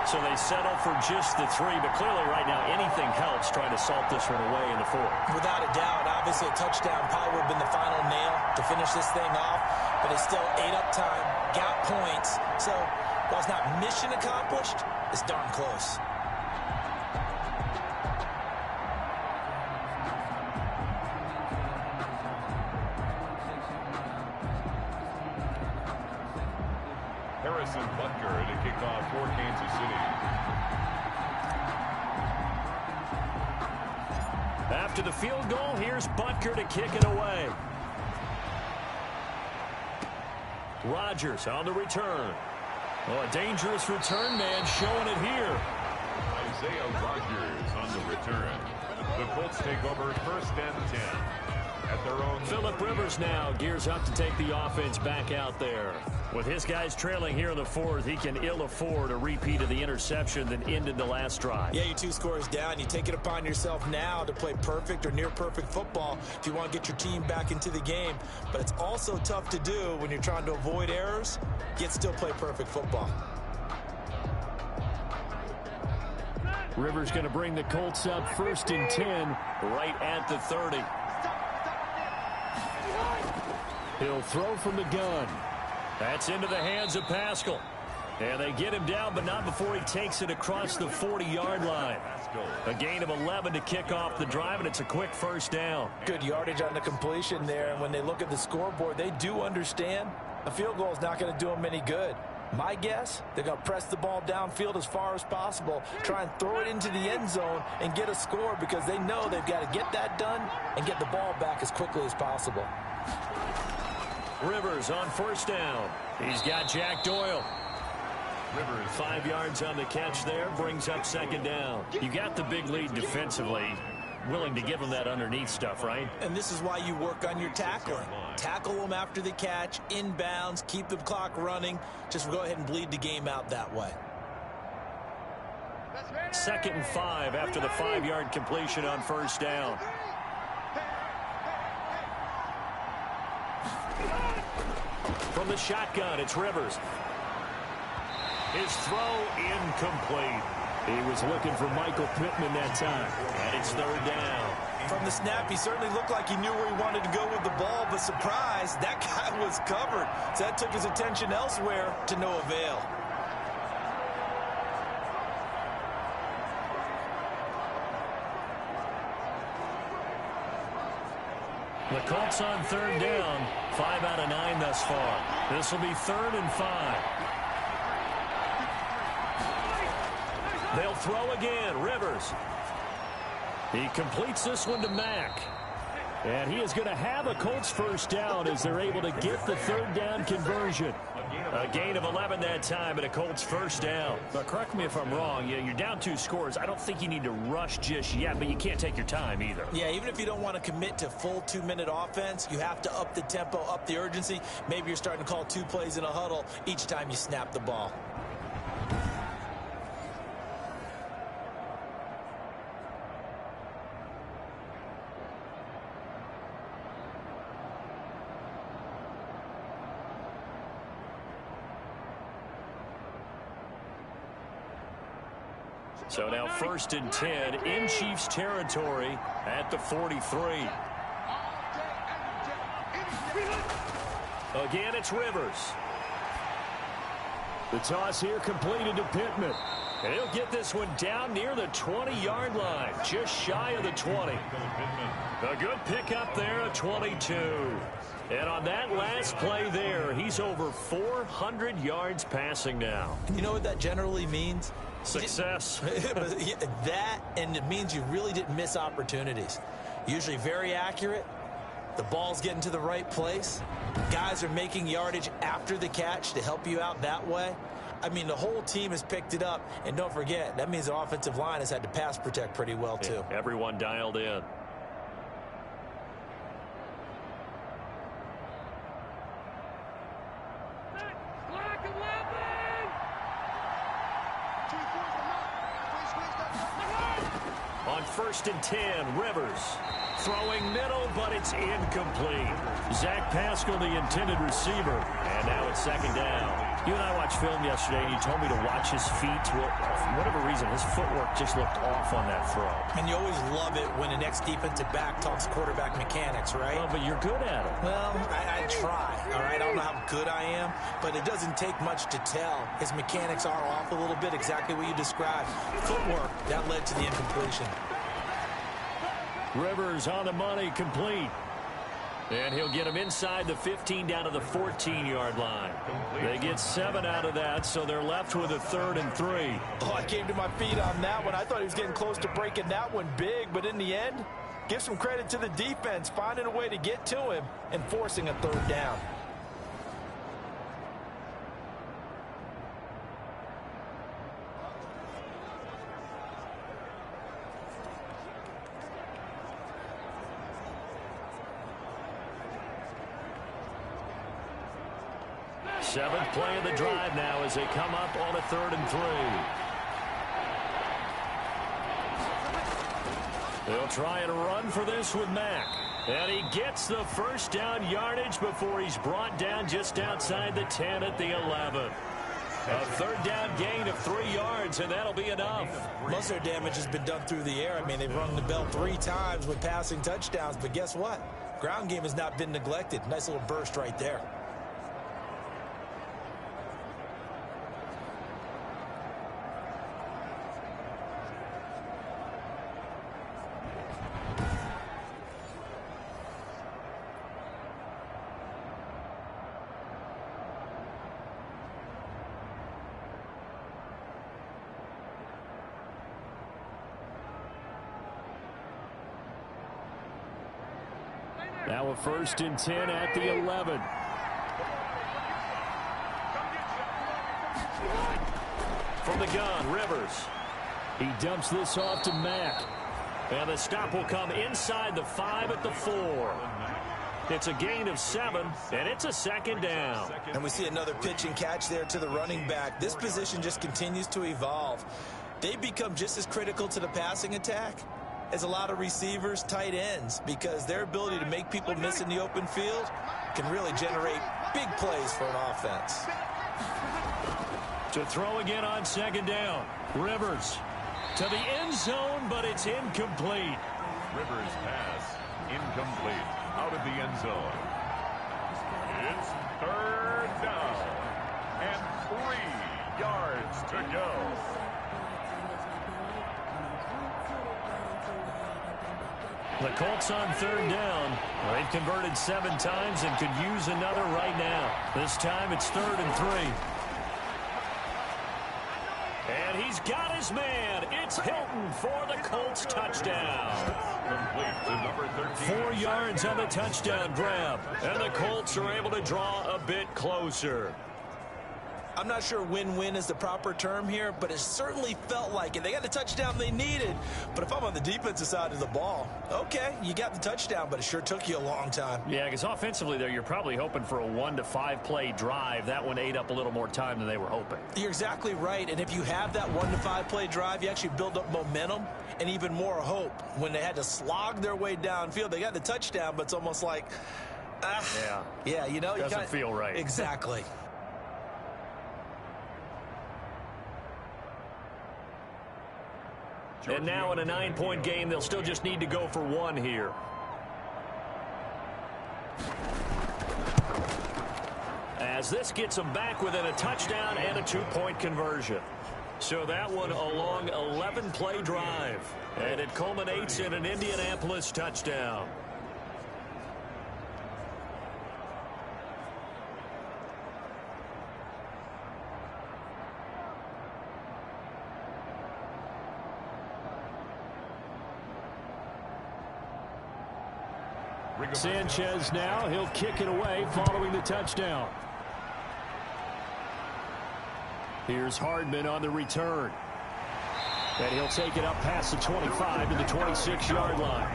So they settle for just the 3, but clearly right now anything helps trying to salt this one away in the 4th. Without a doubt, obviously a touchdown probably would have been the final nail to finish this thing off, but it's still ate up time, got points. So while it's not mission accomplished, it's darn close. Harrison Butker to kick off for Kansas City. After the field goal, here's Butker to kick it away. Rodgers on the return. Oh, a dangerous return man showing it here. Isaiah Rodgers on the return. The Colts take over 1st and 10 at their own. Phillip Rivers now gears up to take the offense back out there. With his guys trailing here in the 4th, he can ill afford a repeat of the interception that ended the last drive. Yeah, you're 2 scores down. You take it upon yourself now to play perfect or near perfect football if you want to get your team back into the game. But it's also tough to do when you're trying to avoid errors, yet still play perfect football. Rivers going to bring the Colts up 1st and 10 right at the 30. He'll throw from the gun. That's into the hands of Pascal. And they get him down, but not before he takes it across the 40-yard line. A gain of 11 to kick off the drive, and it's a quick first down. Good yardage on the completion there, and when they look at the scoreboard, they do understand a field goal is not going to do them any good. My guess, they're going to press the ball downfield as far as possible, try and throw it into the end zone and get a score, because they know they've got to get that done and get the ball back as quickly as possible. Rivers on 1st down. He's got Jack Doyle. Rivers 5 yards on the catch there, brings up 2nd down. You got the big lead defensively. Willing to give them that underneath stuff, right? And this is why you work on your tackling. Tackle them after the catch, inbounds, keep the clock running. Just go ahead and bleed the game out that way. 2nd and 5 after the 5-yard completion on 1st down. From the shotgun, it's Rivers. His throw incomplete. He was looking for Michael Pittman that time. And it's 3rd down. From the snap, he certainly looked like he knew where he wanted to go with the ball, but surprise, that guy was covered. So that took his attention elsewhere to no avail. The Colts on 3rd down, 5 out of 9 thus far. This will be 3rd and 5. They'll throw again. Rivers. He completes this one to Mack. And he is going to have a Colts first down as they're able to get the 3rd down conversion. A gain of 11 that time and a Colts first down. But correct me if I'm wrong. You're down 2 scores. I don't think you need to rush just yet, but you can't take your time either. Yeah, even if you don't want to commit to full 2-minute offense, you have to up the tempo, up the urgency. Maybe you're starting to call 2 plays in a huddle each time you snap the ball. So now 1st and 10 in Chiefs territory at the 43. Again, it's Rivers. The toss here completed to Pittman. And he'll get this one down near the 20-yard line, just shy of the 20. A good pickup there, a 22. And on that last play there, he's over 400 yards passing now. You know what that generally means? Success. That, and it means you really didn't miss opportunities. Usually very accurate. The ball's getting to the right place. Guys are making yardage after the catch to help you out that way. I mean, the whole team has picked it up. And don't forget, that means the offensive line has had to pass protect pretty well, too. Yeah, everyone dialed in. On 1st and 10, Rivers throwing middle, but it's incomplete. Zach Pascal, the intended receiver. And now it's 2nd down. You and I watched film yesterday, and you told me to watch his feet. Well, for whatever reason, his footwork just looked off on that throw. And you always love it when the next defensive back talks quarterback mechanics, right? Well, but you're good at it. Well, I try, all right? I don't know how good I am, but it doesn't take much to tell. His mechanics are off a little bit, exactly what you described. Footwork, that led to the incompletion. Rivers on the money, complete. And he'll get him inside the 15 down to the 14-yard line. They get 7 out of that, so they're left with a 3rd and 3. Oh, I came to my feet on that one. I thought he was getting close to breaking that one big, but in the end, give some credit to the defense, finding a way to get to him and forcing a 3rd down. Seventh play of the drive now as they come up on a 3rd and 3. They'll try and run for this with Mack. And he gets the 1st down yardage before he's brought down just outside the 10 at the 11. A 3rd down gain of 3 yards, and that'll be enough. Most of their damage has been done through the air. I mean, they've rung the bell 3 times with passing touchdowns, but guess what? Ground game has not been neglected. Nice little burst right there. Now a 1st and 10 at the 11. From the gun, Rivers. He dumps this off to Mack. And the stop will come inside the 5 at the 4. It's a gain of 7, and it's a 2nd down. And we see another pitch and catch there to the running back. This position just continues to evolve. They become just as critical to the passing attack as a lot of receivers, tight ends, because their ability to make people miss in the open field can really generate big plays for an offense. To throw again on 2nd down. Rivers to the end zone, but it's incomplete. Rivers pass incomplete out of the end zone. It's 3rd down and 3 yards to go. The Colts on 3rd down. They've converted 7 times and could use another right now. This time it's 3rd and 3. And he's got his man. It's Hilton for the Colts touchdown. Complete to number 13. 4 yards on the touchdown grab. And the Colts are able to draw a bit closer. I'm not sure win-win is the proper term here, but it certainly felt like it. They got the touchdown they needed, but if I'm on the defensive side of the ball, okay, you got the touchdown, but it sure took you a long time. Yeah, because offensively there, you're probably hoping for a 1 to 5 play drive. That one ate up a little more time than they were hoping. You're exactly right, and if you have that 1 to 5 play drive, you actually build up momentum and even more hope. When they had to slog their way downfield, they got the touchdown, but it's almost like, yeah, you know, doesn't feel right. Exactly. And now in a 9-point game, they'll still just need to go for one here. As this gets them back within a touchdown and a 2-point conversion. So that one a long 11-play drive. And it culminates in an Indianapolis touchdown. Sanchez now, he'll kick it away following the touchdown. Here's Hardman on the return. And he'll take it up past the 25 to the 26-yard line.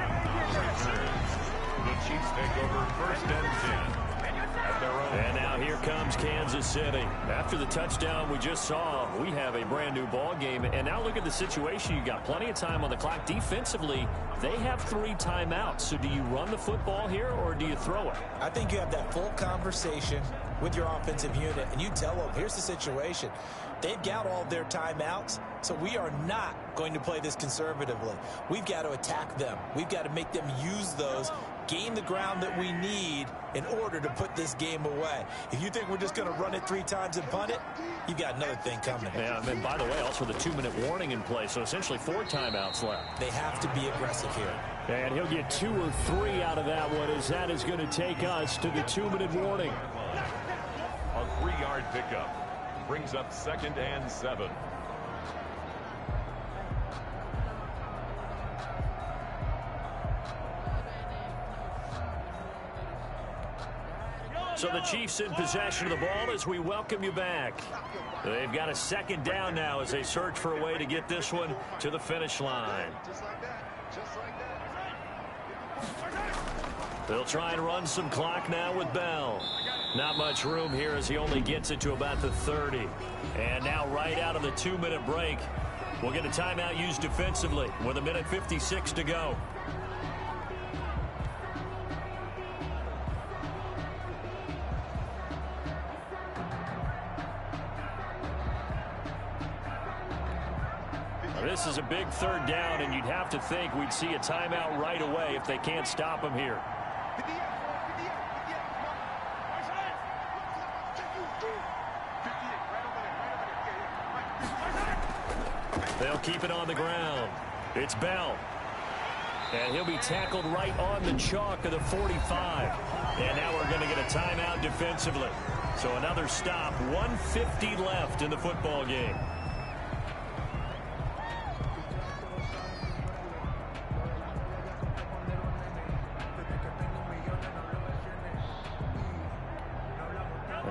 The Chiefs take over 1st and 10. At their own. And now here comes Kansas City. After the touchdown we just saw, we have a brand new ball game. And now look at the situation. You got plenty of time on the clock. Defensively, they have 3 timeouts. So do you run the football here or do you throw it? I think you have that full conversation with your offensive unit, and you tell them, here's the situation. They've got all their timeouts, so we are not going to play this conservatively. We've got to attack them. We've got to make them use those, gain the ground that we need in order to put this game away. If you think we're just going to run it 3 times and punt it, you've got another thing coming. Yeah, and by the way, also the 2-minute warning in play, so essentially 4 timeouts left. They have to be aggressive here. And he'll get 2 or 3 out of that one, as that is going to take us to the 2-minute warning. A 3-yard pickup brings up 2nd and 7. So the Chiefs in possession of the ball as we welcome you back. They've got a 2nd down now as they search for a way to get this one to the finish line. They'll try and run some clock now with Bell. Not much room here as he only gets it to about the 30. And now right out of the 2-minute break, we'll get a timeout used defensively with 1:56 to go. This is a big 3rd down, and you'd have to think we'd see a timeout right away if they can't stop him here. They'll keep it on the ground. It's Bell. And he'll be tackled right on the chalk of the 45. And now we're going to get a timeout defensively. So another stop. 1:50 left in the football game.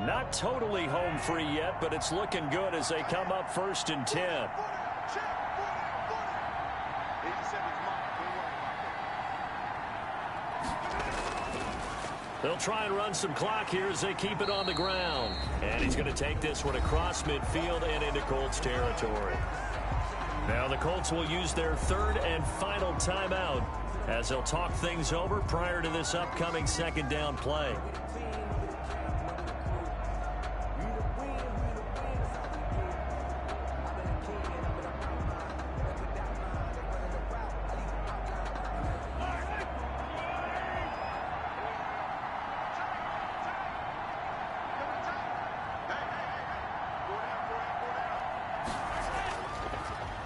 Not totally home free yet, but it's looking good as they come up 1st and 10. They'll try and run some clock here as they keep it on the ground. And he's going to take this one across midfield and into Colts territory. Now the Colts will use their 3rd and final timeout as they'll talk things over prior to this upcoming 2nd down play.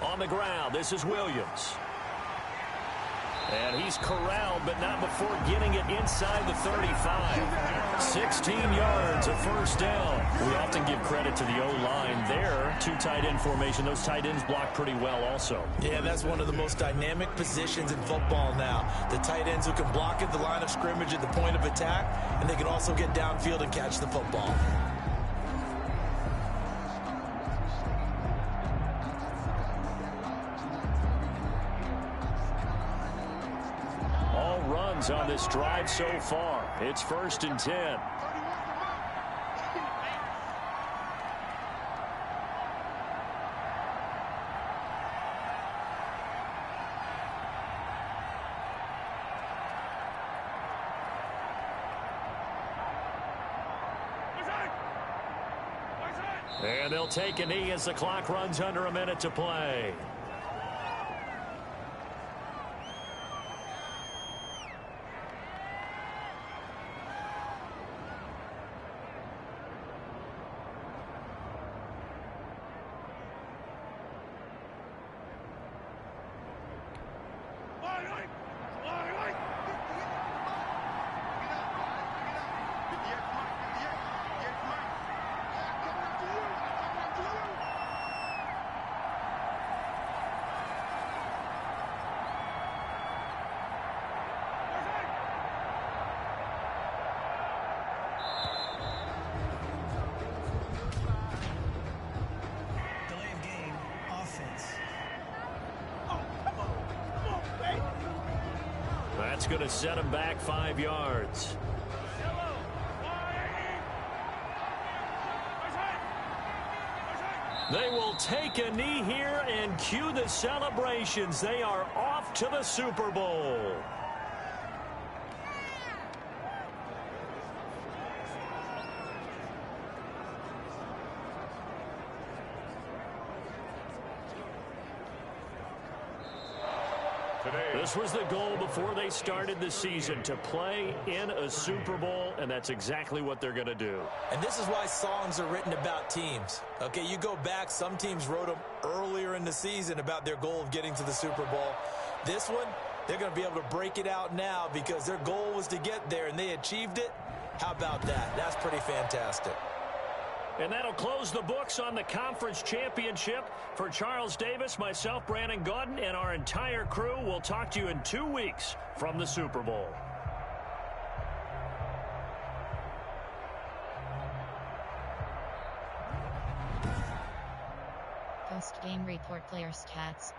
On the ground, this is Williams. And he's corralled, but not before getting it inside the 35. 16 yards, a 1st down. We often give credit to the O-line there. 2 tight end formation. Those tight ends block pretty well also. Yeah, that's one of the most dynamic positions in football now. The tight ends who can block at the line of scrimmage at the point of attack, and they can also get downfield and catch the football. On this drive so far. It's 1st and 10. And they'll take a knee as the clock runs under a minute to play. It's going to set him back 5 yards. They will take a knee here and cue the celebrations. They are off to the Super Bowl. This was the goal before they started the season, to play in a Super Bowl, and that's exactly what they're going to do. And this is why songs are written about teams. Okay, you go back, some teams wrote them earlier in the season about their goal of getting to the Super Bowl. This one, they're going to be able to break it out now because their goal was to get there, and they achieved it. How about that? That's pretty fantastic. And that'll close the books on the conference championship. For Charles Davis, myself, Brandon Gaudin, and our entire crew, we'll talk to you in 2 weeks from the Super Bowl. Post-game report player stats.